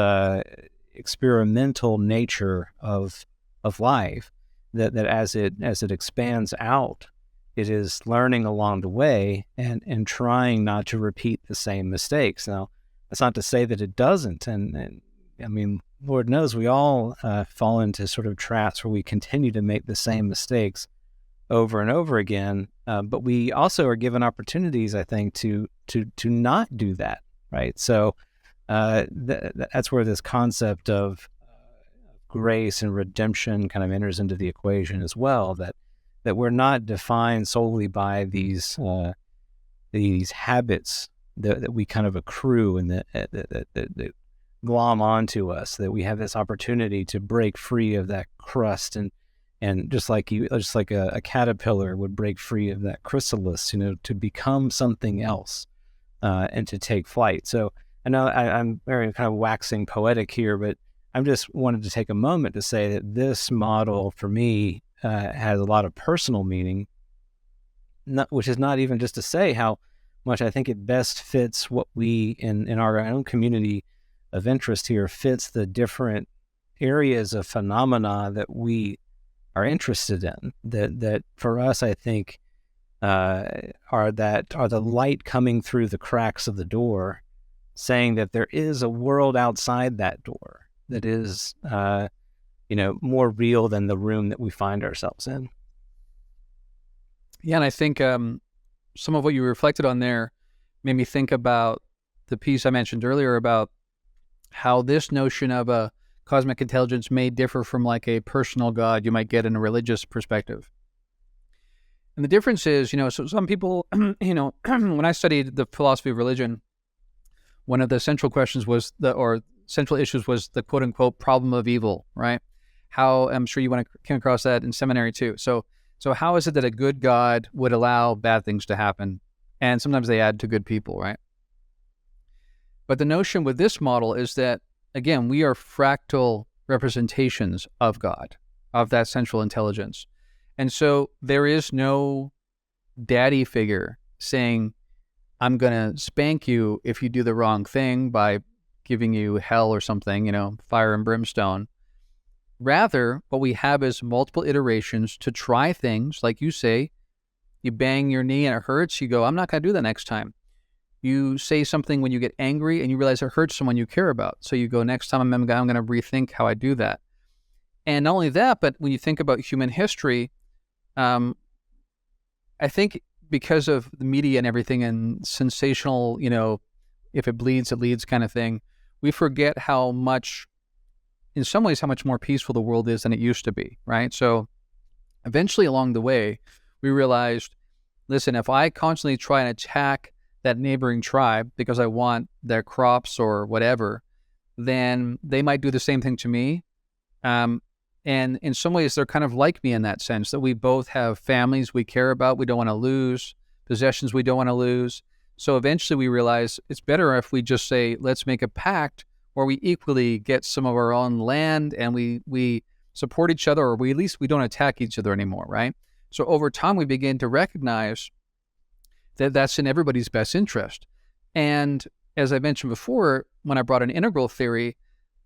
Speaker 1: experimental nature of life that as it expands out, it is learning along the way and trying not to repeat the same mistakes. Now, that's not to say that it doesn't. And Lord knows we all fall into sort of traps where we continue to make the same mistakes over and over again. But we also are given opportunities, I think, to not do that, right? So that's where this concept of grace and redemption kind of enters into the equation as well, that we're not defined solely by these habits that we kind of accrue and that glom onto us, that we have this opportunity to break free of that crust and just like a caterpillar would break free of that chrysalis, to become something else, and to take flight. So I know I'm very kind of waxing poetic here, but I just wanted to take a moment to say that this model for me has a lot of personal meaning, which is not even just to say how much I think it best fits what we in our own community of interest here fits the different areas of phenomena that we are interested in, that for us, I think, are the light coming through the cracks of the door, saying that there is a world outside that door that is, more real than the room that we find ourselves in.
Speaker 2: Yeah, and I think some of what you reflected on there made me think about the piece I mentioned earlier about how this notion of a cosmic intelligence may differ from like a personal God you might get in a religious perspective. And the difference is, so some people, when I studied the philosophy of religion, one of the central questions was central issues was the quote unquote problem of evil, right? How, I'm sure you came across that in seminary too. So how is it that a good God would allow bad things to happen? And sometimes they add to good people, right? But the notion with this model is that, again, we are fractal representations of God, of that central intelligence. And so there is no daddy figure saying, I'm going to spank you if you do the wrong thing by giving you hell or something, fire and brimstone. Rather, what we have is multiple iterations to try things. Like you say, you bang your knee and it hurts. You go, I'm not going to do that next time. You say something when you get angry and you realize it hurts someone you care about. So you go, next time I'm going to rethink how I do that. And not only that, but when you think about human history, I think because of the media and everything and sensational, if it bleeds, it leads kind of thing, we forget how much, in some ways, how much more peaceful the world is than it used to be, right? So eventually along the way, we realized, listen, if I constantly try and attack that neighboring tribe because I want their crops or whatever, then they might do the same thing to me. And in some ways, they're kind of like me in that sense, that we both have families we care about, we don't want to lose, possessions we don't want to lose. So eventually we realize it's better if we just say, let's make a pact where we equally get some of our own land and we support each other, or at least we don't attack each other anymore, right? So over time, we begin to recognize that that's in everybody's best interest. And as I mentioned before, when I brought in integral theory,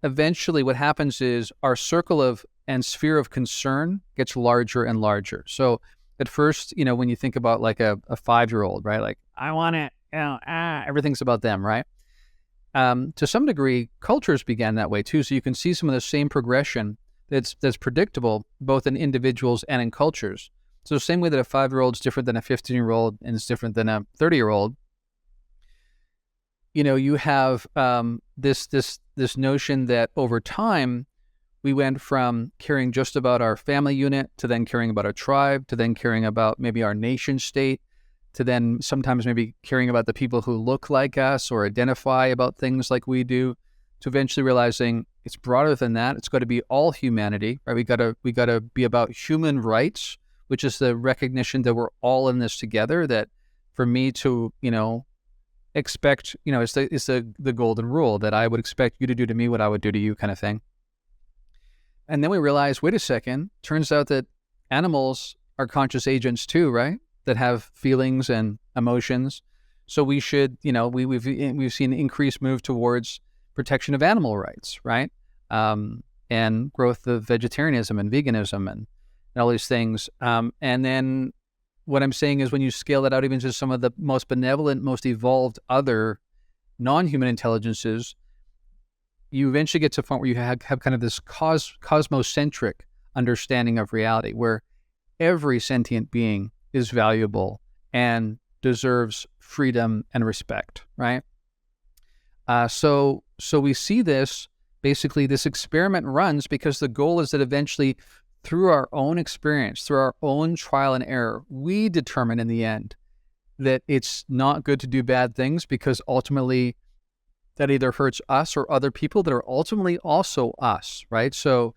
Speaker 2: eventually what happens is our circle of and sphere of concern gets larger and larger. So at first, when you think about like a 5-year-old, right? Like, I want it, everything's about them, right? To some degree, cultures began that way too. So you can see some of the same progression that's predictable both in individuals and in cultures. So the same way that a 5-year-old is different than a 15-year-old and is different than a 30-year-old, you have this notion that over time, we went from caring just about our family unit to then caring about our tribe, to then caring about maybe our nation state, to then sometimes maybe caring about the people who look like us or identify about things like we do, to eventually realizing it's broader than that. It's got to be all humanity, right? We got to be about human rights, which is the recognition that we're all in this together. That for me to, expect, it's the golden rule that I would expect you to do to me what I would do to you, kind of thing. And then we realize, wait a second, turns out that animals are conscious agents too, right? That have feelings and emotions. So we should, we've seen increased move towards protection of animal rights, right? And growth of vegetarianism and veganism and all these things. And then what I'm saying is when you scale that out even to some of the most benevolent, most evolved other non-human intelligences, you eventually get to a point where you have kind of this cosmocentric understanding of reality, where every sentient being is valuable and deserves freedom and respect, right? So we see this, basically this experiment runs because the goal is that eventually through our own experience, through our own trial and error, we determine in the end that it's not good to do bad things, because ultimately that either hurts us or other people that are ultimately also us, right? So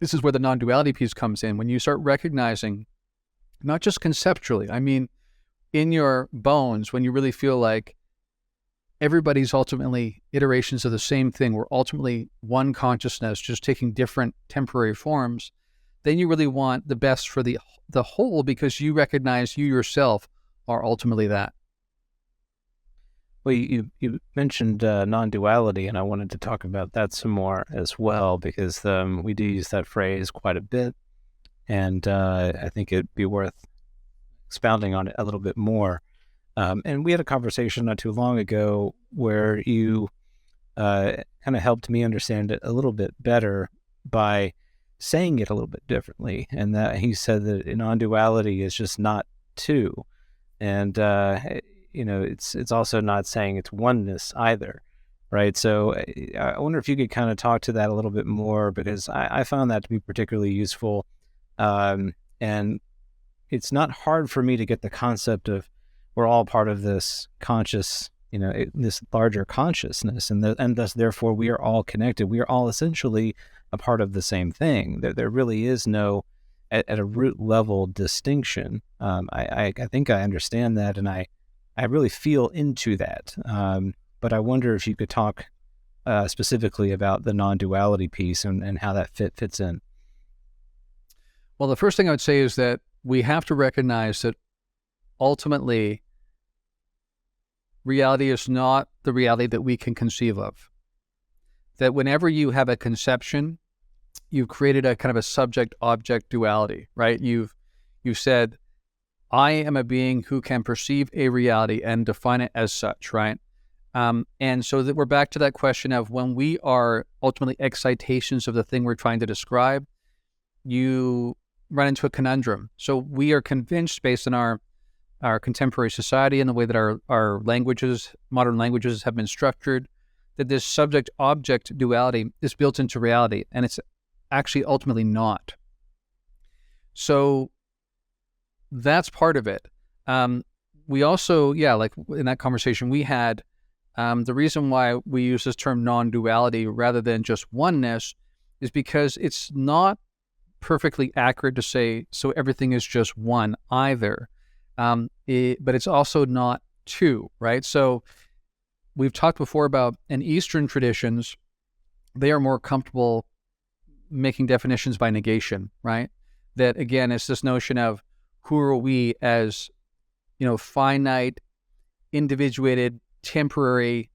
Speaker 2: this is where the non-duality piece comes in. When you start recognizing, not just conceptually, I mean, in your bones, when you really feel like everybody's ultimately iterations of the same thing, we're ultimately one consciousness, just taking different temporary forms, then you really want the best for the whole, because you recognize you yourself are ultimately that.
Speaker 1: Well, you mentioned non-duality, and I wanted to talk about that some more as well, because we do use that phrase quite a bit, and I think it'd be worth expounding on it a little bit more. And we had a conversation not too long ago where you kind of helped me understand it a little bit better by saying it a little bit differently, and that he said that non-duality is just not two, and it's also not saying it's oneness either, right? So I wonder if you could kind of talk to that a little bit more, because I found that to be particularly useful, and it's not hard for me to get the concept of we're all part of this conscious, this larger consciousness, and thus therefore we are all connected. We are all essentially a part of the same thing. There really is no, at a root level, distinction. I think I understand that, and I really feel into that. But I wonder if you could talk specifically about the non-duality piece and how that fits in.
Speaker 2: Well, the first thing I would say is that we have to recognize that ultimately reality is not the reality that we can conceive of. That whenever you have a conception, you've created a kind of a subject-object duality, right? You've said, I am a being who can perceive a reality and define it as such, right? And so that we're back to that question of when we are ultimately excitations of the thing we're trying to describe, you run into a conundrum. So we are convinced, based on our contemporary society and the way that our languages, modern languages, have been structured, that this subject-object duality is built into reality, and it's actually ultimately not. So that's part of it. We also, like in that conversation we had, the reason why we use this term non-duality rather than just oneness is because it's not perfectly accurate to say, so everything is just one either. But it's also not two, right? So we've talked before about in Eastern traditions, they are more comfortable making definitions by negation, right? That again, it's this notion of who are we as, finite, individuated, temporary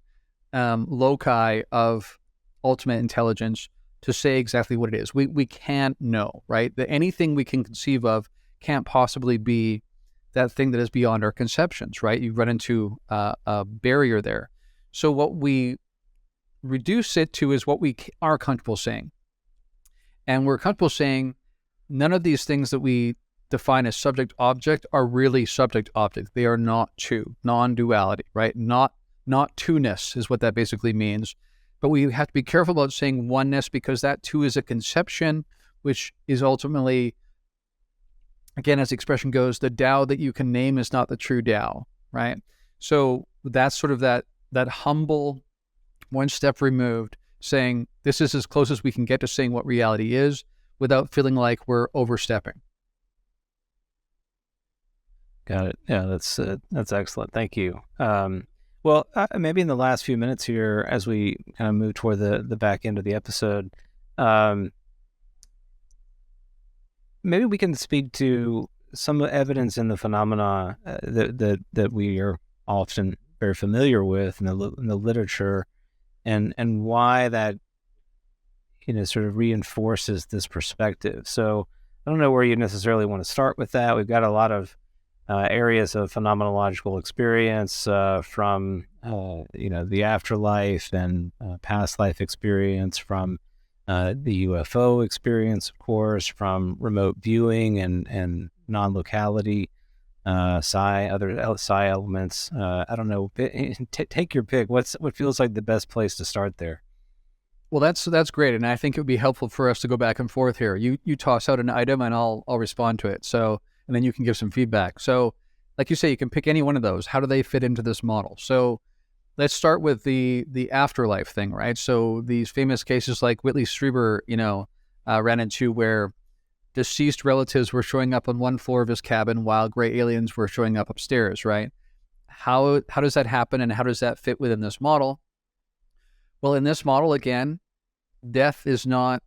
Speaker 2: loci of ultimate intelligence to say exactly what it is. We can't know, right? That anything we can conceive of can't possibly be that thing that is beyond our conceptions, right? You run into a barrier there. So what we reduce it to is what we are comfortable saying. And we're comfortable saying none of these things that we define as subject-object are really subject-object. They are not two, non-duality, right? Not two-ness is what that basically means. But we have to be careful about saying oneness because that too is a conception, which is ultimately, again, as the expression goes, the Tao that you can name is not the true Tao, right? So that's sort of that humble, one step removed, saying this is as close as we can get to saying what reality is without feeling like we're overstepping.
Speaker 1: Got it. Yeah, that's excellent. Thank you. Well, maybe in the last few minutes here, as we kind of move toward the back end of the episode, maybe we can speak to some evidence in the phenomena that we are often very familiar with in the literature, and why that sort of reinforces this perspective. So I don't know where you necessarily want to start with that. We've got a lot of areas of phenomenological experience from the afterlife and past life experience, from the UFO experience, of course, from remote viewing and non-locality, other psi elements. I don't know. Take your pick. What feels like the best place to start there?
Speaker 2: Well, that's great, and I think it would be helpful for us to go back and forth here. You toss out an item, and I'll respond to it. So, and then you can give some feedback. So, like you say, you can pick any one of those. How do they fit into this model? So, let's start with the afterlife thing, right? So, these famous cases like Whitley Strieber, ran into where deceased relatives were showing up on one floor of his cabin while gray aliens were showing up upstairs, right? How does that happen, and how does that fit within this model? Well, in this model, again, death is not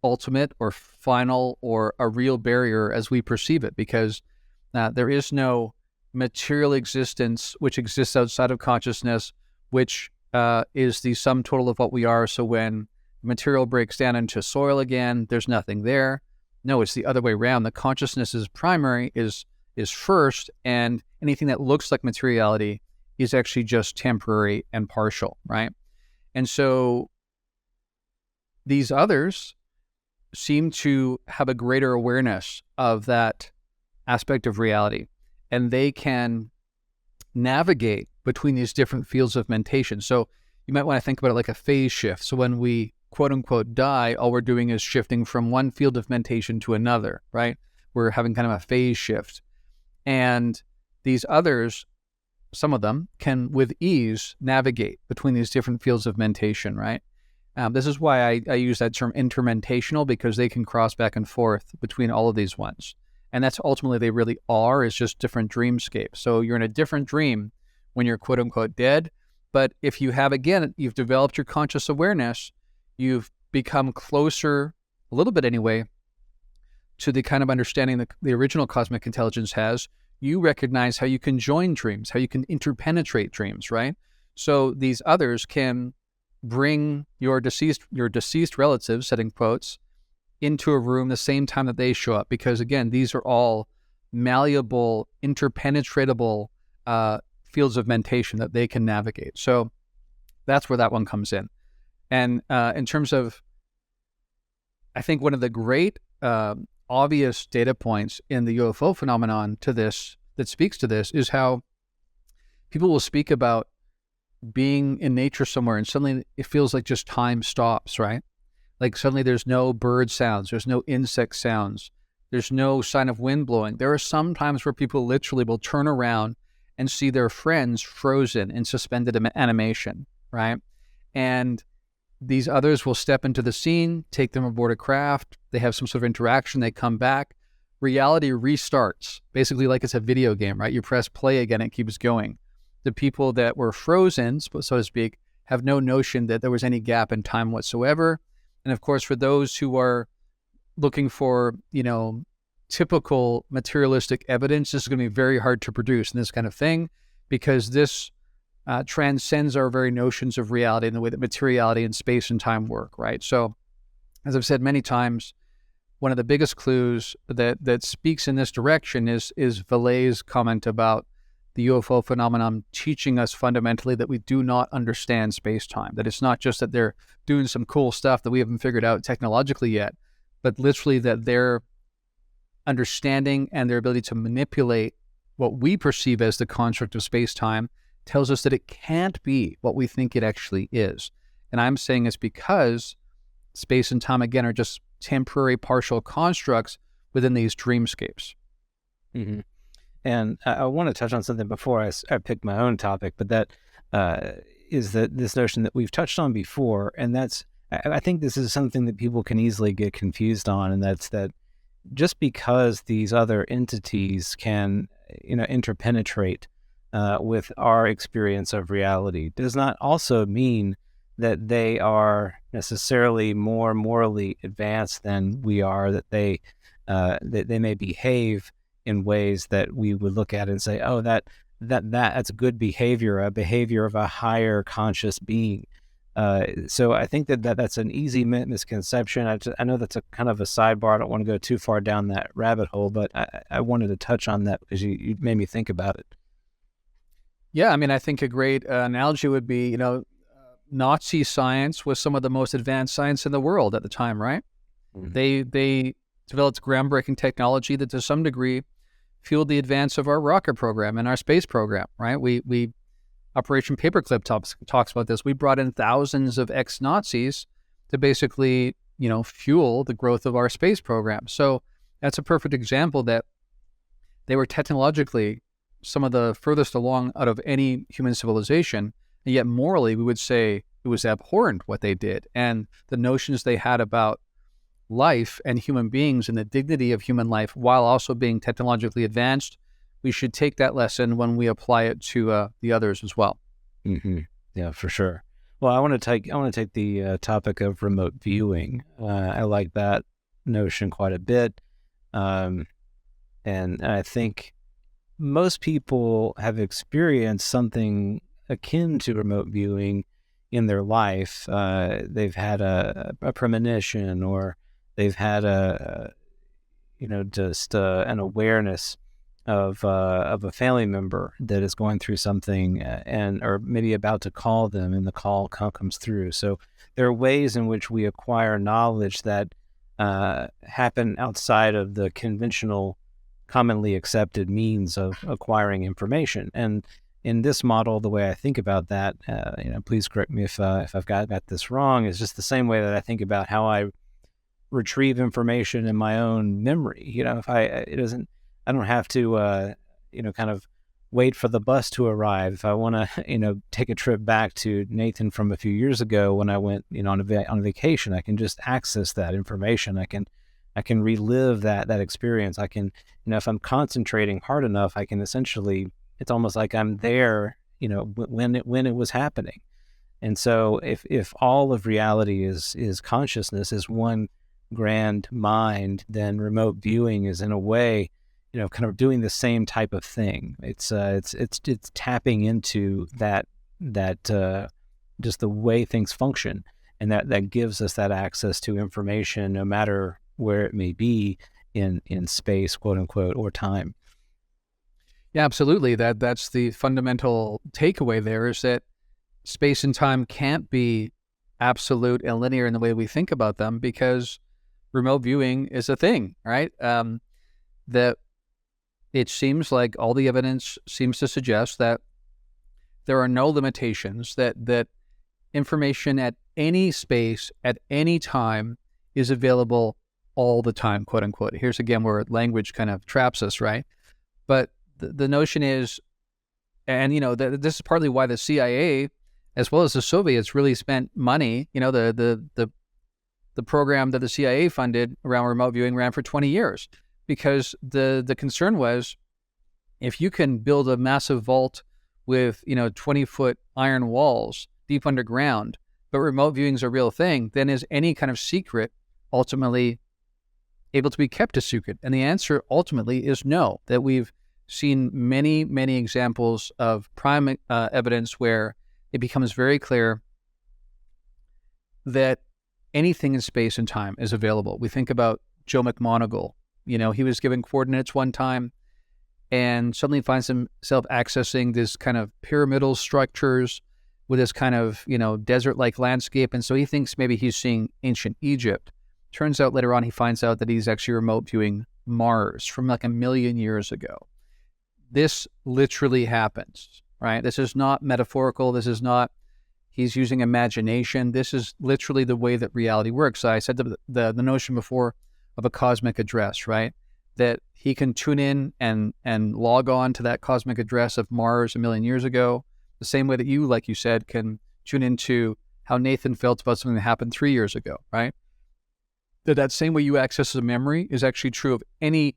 Speaker 2: ultimate or final or a real barrier as we perceive it, because there is no material existence which exists outside of consciousness, which is the sum total of what we are. So when material breaks down into soil again, there's nothing there. No, it's the other way around. The consciousness is primary, is first, and anything that looks like materiality is actually just temporary and partial, right? And so these others seem to have a greater awareness of that aspect of reality, and they can navigate between these different fields of mentation. So you might want to think about it like a phase shift. So when we quote unquote die, all we're doing is shifting from one field of mentation to another, right? We're having kind of a phase shift. And these others, some of them, can with ease navigate between these different fields of mentation, right? This is why I use that term intermentational, because they can cross back and forth between all of these ones. And that's ultimately they really are, is just different dreamscapes. So you're in a different dream when you're quote unquote dead. But if you have, again, you've developed your conscious awareness, you've become closer, a little bit anyway, to the kind of understanding that the original cosmic intelligence has. You recognize how you can join dreams, how you can interpenetrate dreams, right? So these others can bring your deceased relatives, setting quotes, into a room the same time that they show up, because again, these are all malleable, interpenetratable fields of mentation that they can navigate. So that's where that one comes in. And in terms of, I think one of the great obvious data points in the UFO phenomenon to this, that speaks to this, is how people will speak about being in nature somewhere and suddenly it feels like just time stops, right? Like suddenly there's no bird sounds, there's no insect sounds, there's no sign of wind blowing. There are some times where people literally will turn around and see their friends frozen in suspended animation, right? And these others will step into the scene, take them aboard a craft, they have some sort of interaction, they come back, reality restarts, basically like it's a video game, right? You press play again, it keeps going. The people that were frozen, so to speak, have no notion that there was any gap in time whatsoever. And of course, for those who are looking for, typical materialistic evidence, this is going to be very hard to produce in this kind of thing, because this transcends our very notions of reality and the way that materiality and space and time work, right? So, as I've said many times, one of the biggest clues that speaks in this direction is Vallet's comment about the UFO phenomenon teaching us fundamentally that we do not understand space-time, that it's not just that they're doing some cool stuff that we haven't figured out technologically yet, but literally that their understanding and their ability to manipulate what we perceive as the construct of space-time tells us that it can't be what we think it actually is. And I'm saying it's because space and time, again, are just temporary partial constructs within these dreamscapes.
Speaker 1: Mm-hmm. And I want to touch on something before I pick my own topic, but that is that this notion that we've touched on before, and I think this is something that people can easily get confused on, and that's that just because these other entities can, interpenetrate with our experience of reality does not also mean that they are necessarily more morally advanced than we are, that they may behave in ways that we would look at and say, oh, that's good behavior, a behavior of a higher conscious being. So I think that's an easy misconception. I know that's a kind of a sidebar. I don't want to go too far down that rabbit hole, but I wanted to touch on that because you made me think about it.
Speaker 2: Yeah, I mean, I think a great analogy would be, Nazi science was some of the most advanced science in the world at the time, right? Mm-hmm. They developed groundbreaking technology that to some degree fueled the advance of our rocket program and our space program, right? We Operation Paperclip talks about this. We brought in thousands of ex-Nazis to basically, fuel the growth of our space program. So that's a perfect example that they were technologically some of the furthest along out of any human civilization, and yet morally we would say it was abhorrent what they did. And the notions they had about life and human beings and the dignity of human life while also being technologically advanced, we should take that lesson when we apply it to the others as well.
Speaker 1: Mm-hmm. Yeah, for sure. Well, I want to take the topic of remote viewing. I like that notion quite a bit, and I think most people have experienced something akin to remote viewing in their life. They've had a premonition, or they've had an awareness of a family member that is going through something, or maybe about to call them, and the call comes through. So there are ways in which we acquire knowledge that happen outside of the conventional, commonly accepted means of acquiring information. And in this model, the way I think about that, please correct me if I've got this wrong, is just the same way that I think about how I retrieve information in my own memory. I don't have to, kind of wait for the bus to arrive. If I want to, take a trip back to Nathan from a few years ago when I went, on a vacation, I can just access that information. I can relive that experience. I can, if I'm concentrating hard enough, I can essentially, it's almost like I'm there, when it was happening. And so if all of reality is consciousness, is one grand mind, then remote viewing is in a way, kind of doing the same type of thing. It's tapping into that just the way things function, and that gives us that access to information, no matter where it may be in space, quote unquote, or time.
Speaker 2: Yeah, absolutely. That's the fundamental takeaway there, is that space and time can't be absolute and linear in the way we think about them, because remote viewing is a thing, right? That it seems like all the evidence seems to suggest that there are no limitations, that information at any space, at any time, is available all the time, quote unquote. Here's again where language kind of traps us, right? But the notion is, and this is partly why the CIA, as well as the Soviets, really spent money. The program that the CIA funded around remote viewing ran for 20 years, because the concern was, if you can build a massive vault with 20-foot iron walls deep underground, but remote viewing is a real thing, then is any kind of secret ultimately able to be kept a secret? And the answer ultimately is no. That we've seen many, many examples of prime evidence where it becomes very clear that anything in space and time is available. We think about Joe McMoneagle. He was given coordinates one time and suddenly finds himself accessing this kind of pyramidal structures with this kind of, desert-like landscape. And so he thinks maybe he's seeing ancient Egypt. Turns out later on he finds out that he's actually remote viewing Mars from like 1 million years ago. This literally happens, right? This is not metaphorical. This is not he's using imagination. This is literally the way that reality works. I said the notion before of a cosmic address, right? That he can tune in and log on to that cosmic address of Mars 1 million years ago, the same way that you, like you said, can tune into how Nathan felt about something that happened 3 years ago, right? That same way you access a memory is actually true of any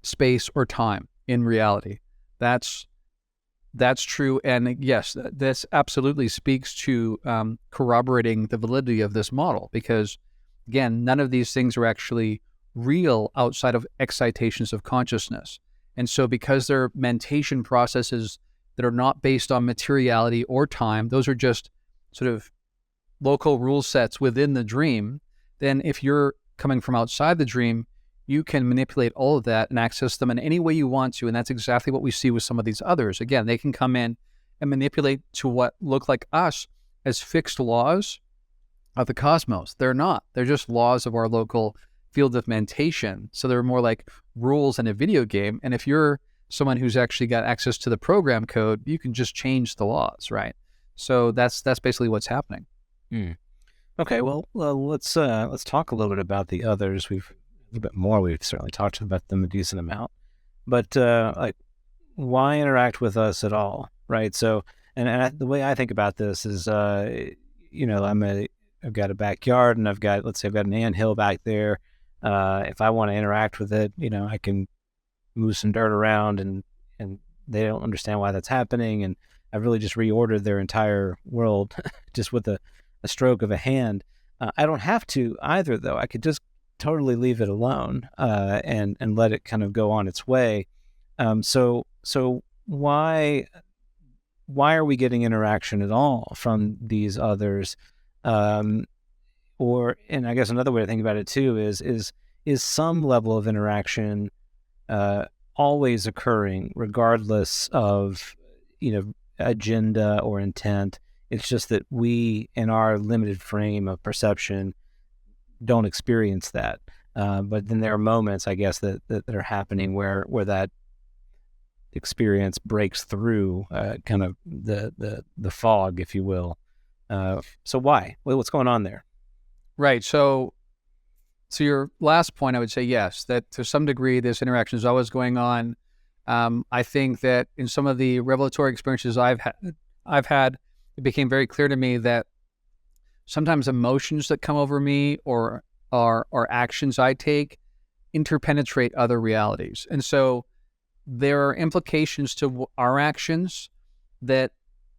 Speaker 2: space or time in reality. That's true. And yes, this absolutely speaks to corroborating the validity of this model, because, again, none of these things are actually real outside of excitations of consciousness. And so because they're mentation processes that are not based on materiality or time, those are just sort of local rule sets within the dream, then if you're coming from outside the dream, you can manipulate all of that and access them in any way you want to. And that's exactly what we see with some of these others. Again, they can come in and manipulate to what look like us as fixed laws of the cosmos. They're not. They're just laws of our local field of mentation. So they're more like rules in a video game. And if you're someone who's actually got access to the program code, you can just change the laws, right? So that's basically what's happening.
Speaker 1: Okay, well, let's talk a little bit about the others. We've a little bit more. We've certainly talked about them a decent amount, but like, why interact with us at all, right? So, the way I think about this is, I've got a backyard, and let's say I've got an anthill back there. If I want to interact with it, I can move some dirt around, and they don't understand why that's happening, and I've really just reordered their entire world just with a stroke of a hand. I don't have to either, though. I could just totally leave it alone and let it kind of go on its way. So why are we getting interaction at all from these others? And I guess another way to think about it too is some level of interaction always occurring regardless of agenda or intent? It's just that we, in our limited frame of perception, don't experience that. But then there are moments, I guess, that are happening where that experience breaks through kind of the fog, if you will. So why? What's going on there?
Speaker 2: Right. So your last point, I would say yes, that to some degree this interaction is always going on. I think that in some of the revelatory experiences I've had, it became very clear to me that sometimes emotions that come over me or actions I take interpenetrate other realities. And so there are implications to our actions that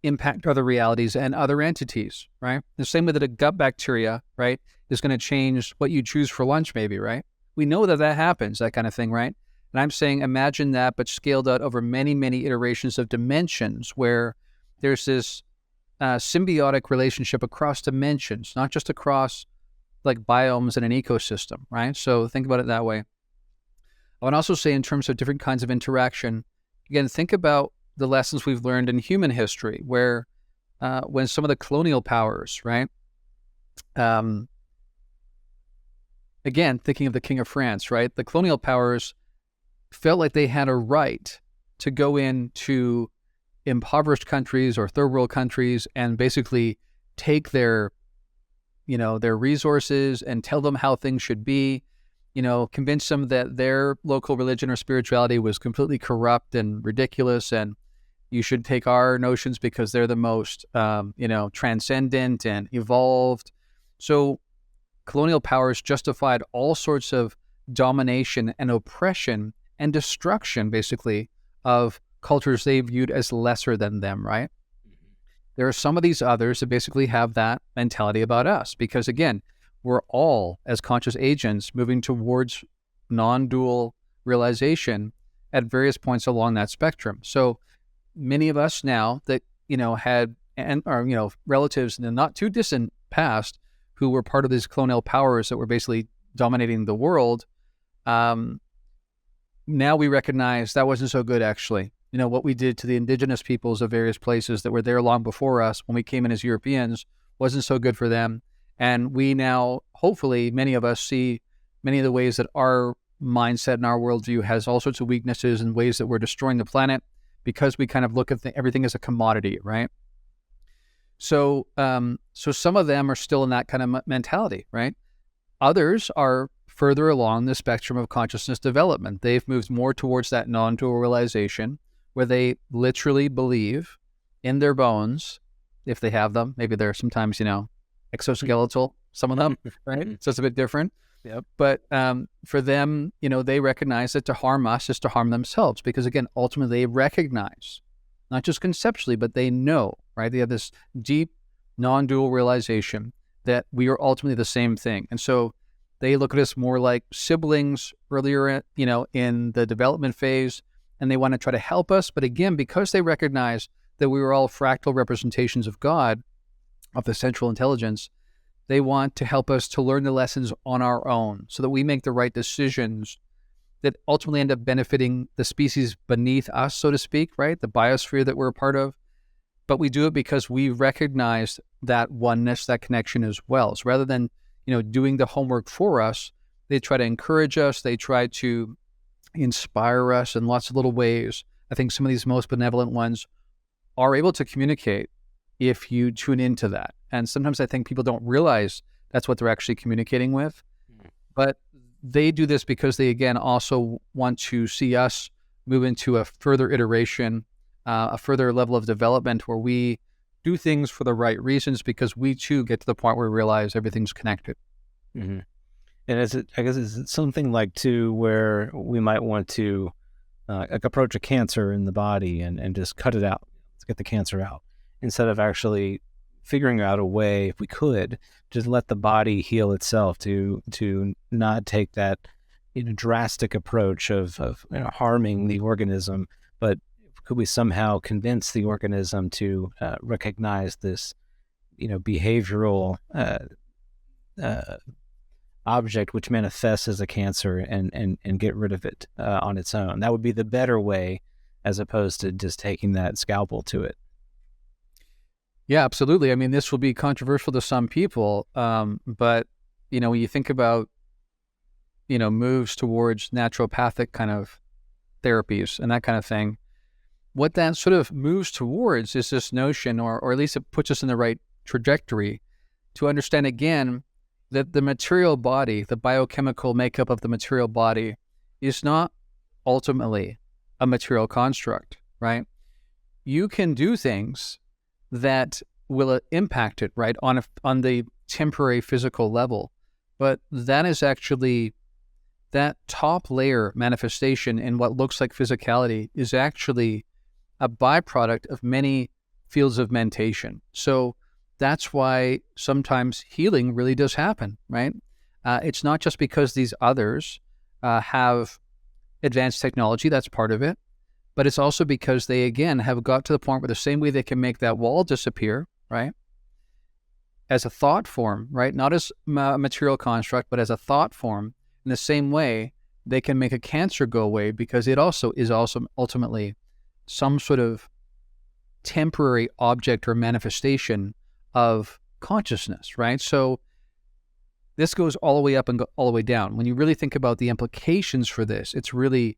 Speaker 2: impact other realities and other entities, right? The same way that a gut bacteria, right, is going to change what you choose for lunch maybe, right? We know that happens, that kind of thing, right? And I'm saying imagine that, but scaled out over many, many iterations of dimensions where there's this symbiotic relationship across dimensions, not just across like biomes in an ecosystem, right? So think about it that way. I would also say in terms of different kinds of interaction, again, think about the lessons we've learned in human history, where when some of the colonial powers, right? Again, thinking of the King of France, right? The colonial powers felt like they had a right to go into impoverished countries or third world countries and basically take their resources and tell them how things should be, convince them that their local religion or spirituality was completely corrupt and ridiculous, and you should take our notions because they're the most, transcendent and evolved. So colonial powers justified all sorts of domination and oppression and destruction, basically, of cultures they viewed as lesser than them, right? There are some of these others that basically have that mentality about us because, again, we're all, as conscious agents, moving towards non-dual realization at various points along that spectrum. So many of us now that, had relatives in the not too distant past who were part of these colonial powers that were basically dominating the world, now we recognize that wasn't so good, actually. What we did to the indigenous peoples of various places that were there long before us when we came in as Europeans wasn't so good for them. And we now, hopefully, many of us see many of the ways that our mindset and our worldview has all sorts of weaknesses and ways that we're destroying the planet because we kind of look at everything as a commodity, right? So some of them are still in that kind of mentality, right? Others are further along the spectrum of consciousness development. They've moved more towards that non-dual realization where they literally believe in their bones, if they have them. Maybe they're sometimes, exoskeletal, some of them, right? So it's a bit different.
Speaker 1: Yep.
Speaker 2: But for them, they recognize that to harm us is to harm themselves because, again, ultimately they recognize, not just conceptually, but they know, right? They have this deep non-dual realization that we are ultimately the same thing. And so they look at us more like siblings earlier, in the development phase, and they want to try to help us. But again, because they recognize that we were all fractal representations of God, of the central intelligence, they want to help us to learn the lessons on our own so that we make the right decisions that ultimately end up benefiting the species beneath us, so to speak, right? The biosphere that we're a part of. But we do it because we recognize that oneness, that connection as well. So rather than, doing the homework for us, they try to encourage us. They try to inspire us in lots of little ways. I think some of these most benevolent ones are able to communicate if you tune into that. And sometimes I think people don't realize that's what they're actually communicating with. But they do this because they, again, also want to see us move into a further iteration, a further level of development where we do things for the right reasons because we too get to the point where we realize everything's connected.
Speaker 1: Mm-hmm. And I guess it's something like too where we might want to approach a cancer in the body and just cut it out. Let's get the cancer out instead of actually figuring out a way, if we could, just let the body heal itself to not take that drastic approach of harming the organism, but could we somehow convince the organism to recognize this behavioral object which manifests as a cancer and get rid of it on its own? That would be the better way as opposed to just taking that scalpel to it.
Speaker 2: Yeah, absolutely. I mean, this will be controversial to some people, but when you think about moves towards naturopathic kind of therapies and that kind of thing, what that sort of moves towards is this notion, or at least it puts us in the right trajectory to understand again that the material body, the biochemical makeup of the material body, is not ultimately a material construct, right? You can do things that will impact it, right, on the temporary physical level, but that is actually, that top layer manifestation in what looks like physicality is actually a byproduct of many fields of mentation. So that's why sometimes healing really does happen, right? It's not just because these others have advanced technology, that's part of it, but it's also because they, again, have got to the point where the same way they can make that wall disappear, right, as a thought form, right, not as a material construct, but as a thought form, in the same way they can make a cancer go away because it also is also ultimately some sort of temporary object or manifestation of consciousness, right? So this goes all the way up and all the way down. When you really think about the implications for this, it's really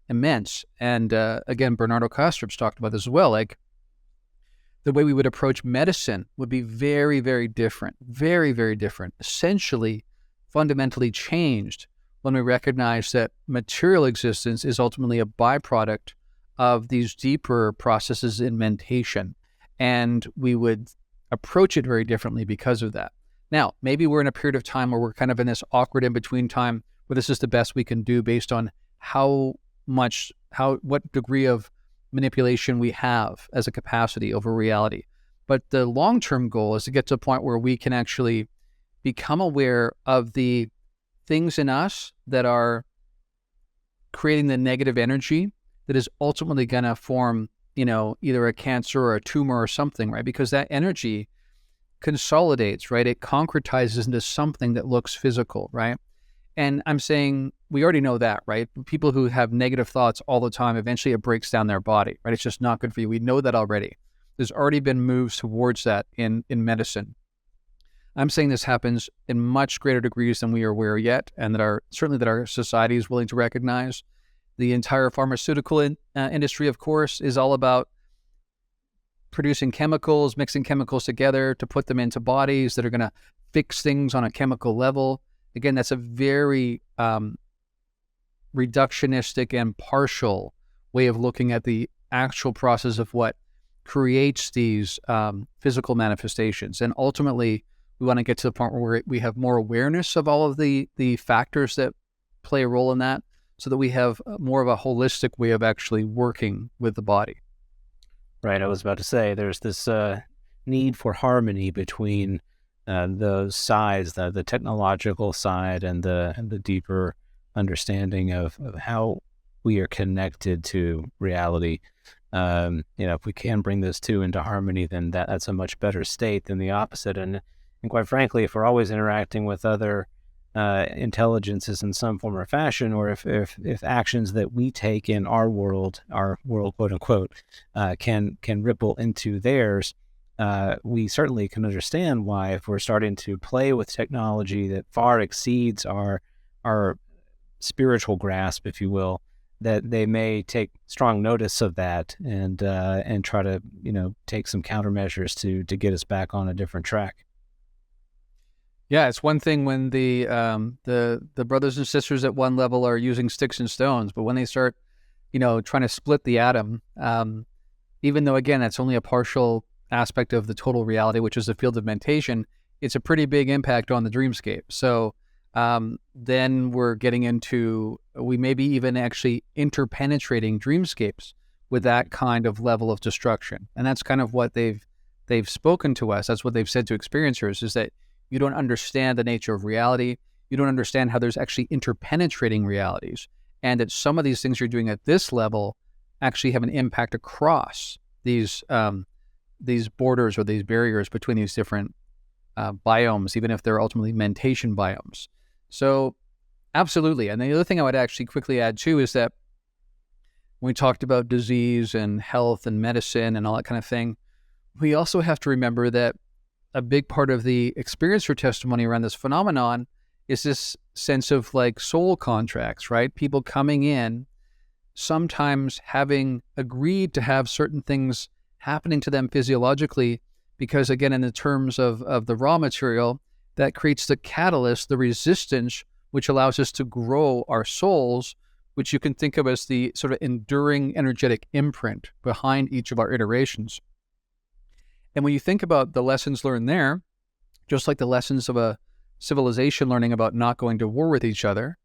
Speaker 2: immense. And again, Bernardo Kastrup's talked about this as well. Like, the way we would approach medicine would be very, very different, very, very different, essentially fundamentally changed when we recognize that material existence is ultimately a byproduct of these deeper processes in mentation. And we would approach it very differently because of that. Now, maybe we're in a period of time where we're kind of in this awkward in-between time where this is the best we can do based on what degree of manipulation we have as a capacity over reality. But the long-term goal is to get to a point where we can actually become aware of the things in us that are creating the negative energy that is ultimately going to form, either a cancer or a tumor or something, right? Because that energy consolidates, right? It concretizes into something that looks physical, right? And I'm saying we already know that, right? People who have negative thoughts all the time, eventually it breaks down their body, right? It's just not good for you. We know that already. There's already been moves towards that in medicine. I'm saying this happens in much greater degrees than we are aware yet, and that our society is willing to recognize. The entire pharmaceutical industry, of course, is all about producing chemicals, mixing chemicals together to put them into bodies that are going to fix things on a chemical level. Again, that's a very reductionistic and partial way of looking at the actual process of what creates these physical manifestations. And ultimately, we want to get to the point where we have more awareness of all of the factors that play a role in that, so that we have more of a holistic way of actually working with the body.
Speaker 1: Right. I was about to say, there's this need for harmony between those sides, the technological side and the deeper understanding of how we are connected to reality. If we can bring those two into harmony, then that's a much better state than the opposite. And quite frankly, if we're always interacting with other intelligences in some form or fashion, or if actions that we take in our world, quote unquote, can ripple into theirs, we certainly can understand why, if we're starting to play with technology that far exceeds our spiritual grasp, if you will, that they may take strong notice of that and try to take some countermeasures to get us back on a different track.
Speaker 2: Yeah, it's one thing when the brothers and sisters at one level are using sticks and stones, but when they start, trying to split the atom, even though again that's only a partial aspect of the total reality, which is the field of mentation, it's a pretty big impact on the dreamscape. So then we're getting into, we may be even actually interpenetrating dreamscapes with that kind of level of destruction, and that's kind of what they've spoken to us. That's what they've said to experiencers, is that you don't understand the nature of reality. You don't understand how there's actually interpenetrating realities, and that some of these things you're doing at this level actually have an impact across these borders or these barriers between these different biomes, even if they're ultimately mentation biomes. So absolutely. And the other thing I would actually quickly add too is that when we talked about disease and health and medicine and all that kind of thing, we also have to remember that a big part of the experiencer testimony around this phenomenon is this sense of like soul contracts, right? People coming in, sometimes having agreed to have certain things happening to them physiologically, because again, in the terms of the raw material, that creates the catalyst, the resistance, which allows us to grow our souls, which you can think of as the sort of enduring energetic imprint behind each of our iterations. And when you think about the lessons learned there, just like the lessons of a civilization learning about not going to war with each other,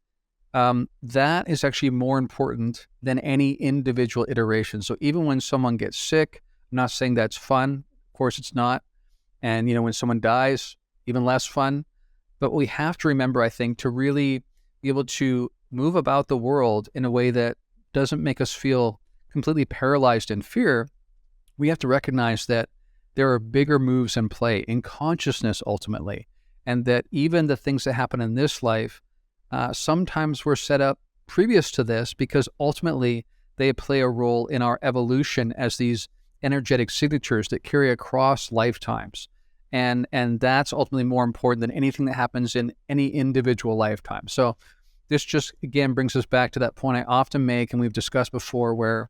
Speaker 2: that is actually more important than any individual iteration. So even when someone gets sick, I'm not saying that's fun. Of course it's not. And, when someone dies, even less fun. But we have to remember, I think, to really be able to move about the world in a way that doesn't make us feel completely paralyzed in fear. We have to recognize that there are bigger moves in play in consciousness ultimately, and that even the things that happen in this life sometimes were set up previous to this, because ultimately they play a role in our evolution as these energetic signatures that carry across lifetimes. And that's ultimately more important than anything that happens in any individual lifetime. So this just, again, brings us back to that point I often make, and we've discussed before, where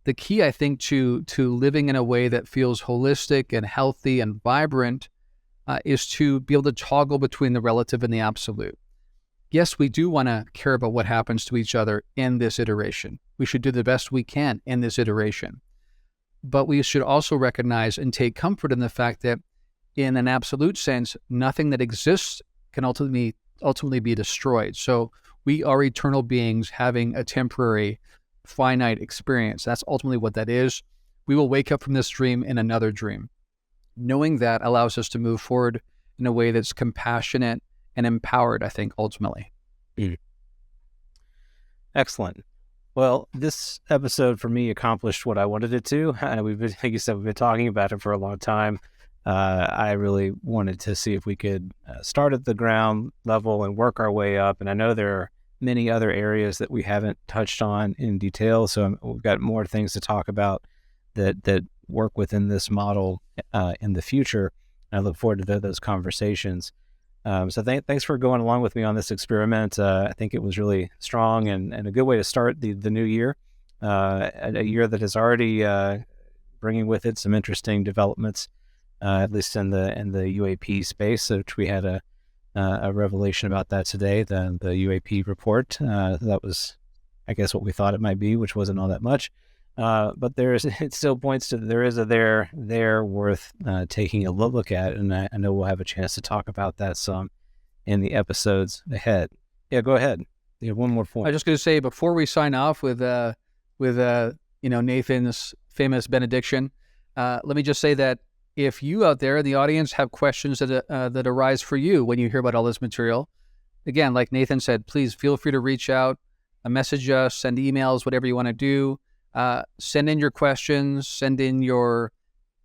Speaker 2: the key, I think, to living in a way that feels holistic and healthy and vibrant is to be able to toggle between the relative and the absolute. Yes, we do want to care about what happens to each other in this iteration. We should do the best we can in this iteration. But we should also recognize and take comfort in the fact that in an absolute sense, nothing that exists can ultimately be destroyed. So we are eternal beings having a temporary, finite experience. That's ultimately what that is. We will wake up from this dream in another dream. Knowing that allows us to move forward in a way that's compassionate and empowered, I think, ultimately.
Speaker 1: Excellent. Well, this episode for me accomplished what I wanted it to. We've been, like you said, we've been talking about it for a long time. I really wanted to see if we could start at the ground level and work our way up. And I know there are many other areas that we haven't touched on in detail. So we've got more things to talk about that work within this model in the future. I look forward to those conversations. So thanks for going along with me on this experiment. I think it was really strong and a good way to start the new year, a year that is already bringing with it some interesting developments, at least in the UAP space, which we had a revelation about that today, the UAP report. That was, I guess, what we thought it might be, which wasn't all that much. But it still points to there is a there worth taking a look at, and I know we'll have a chance to talk about that some in the episodes ahead. Yeah, go ahead. You have one more point.
Speaker 2: I was just going to say, before we sign off with Nathan's famous benediction, let me just say that if you out there in the audience have questions that arise for you when you hear about all this material, again, like Nathan said, please feel free to reach out, message us, send emails, whatever you want to do. Send in your questions, send in your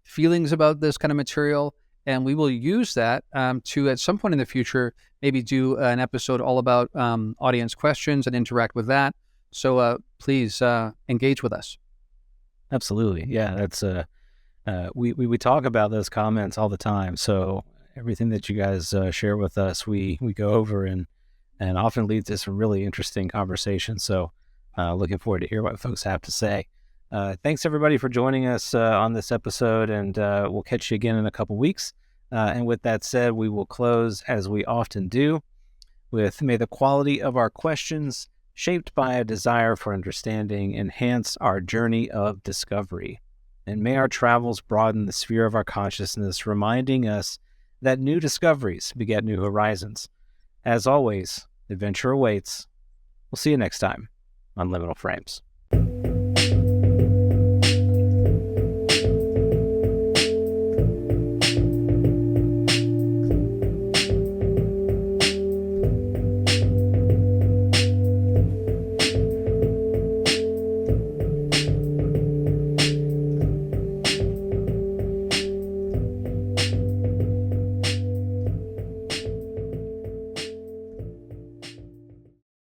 Speaker 2: feelings about this kind of material, and we will use that to, at some point in the future, maybe do an episode all about audience questions and interact with that. So please engage with us.
Speaker 1: Absolutely. Yeah, that's we talk about those comments all the time. So everything that you guys share with us, we go over and often leads to some really interesting conversations. So looking forward to hear what folks have to say. Thanks everybody for joining us on this episode, and we'll catch you again in a couple weeks. And with that said, we will close, as we often do, with may the quality of our questions, shaped by a desire for understanding, enhance our journey of discovery. And may our travels broaden the sphere of our consciousness, reminding us that new discoveries beget new horizons. As always, adventure awaits. We'll see you next time on Liminal Frames.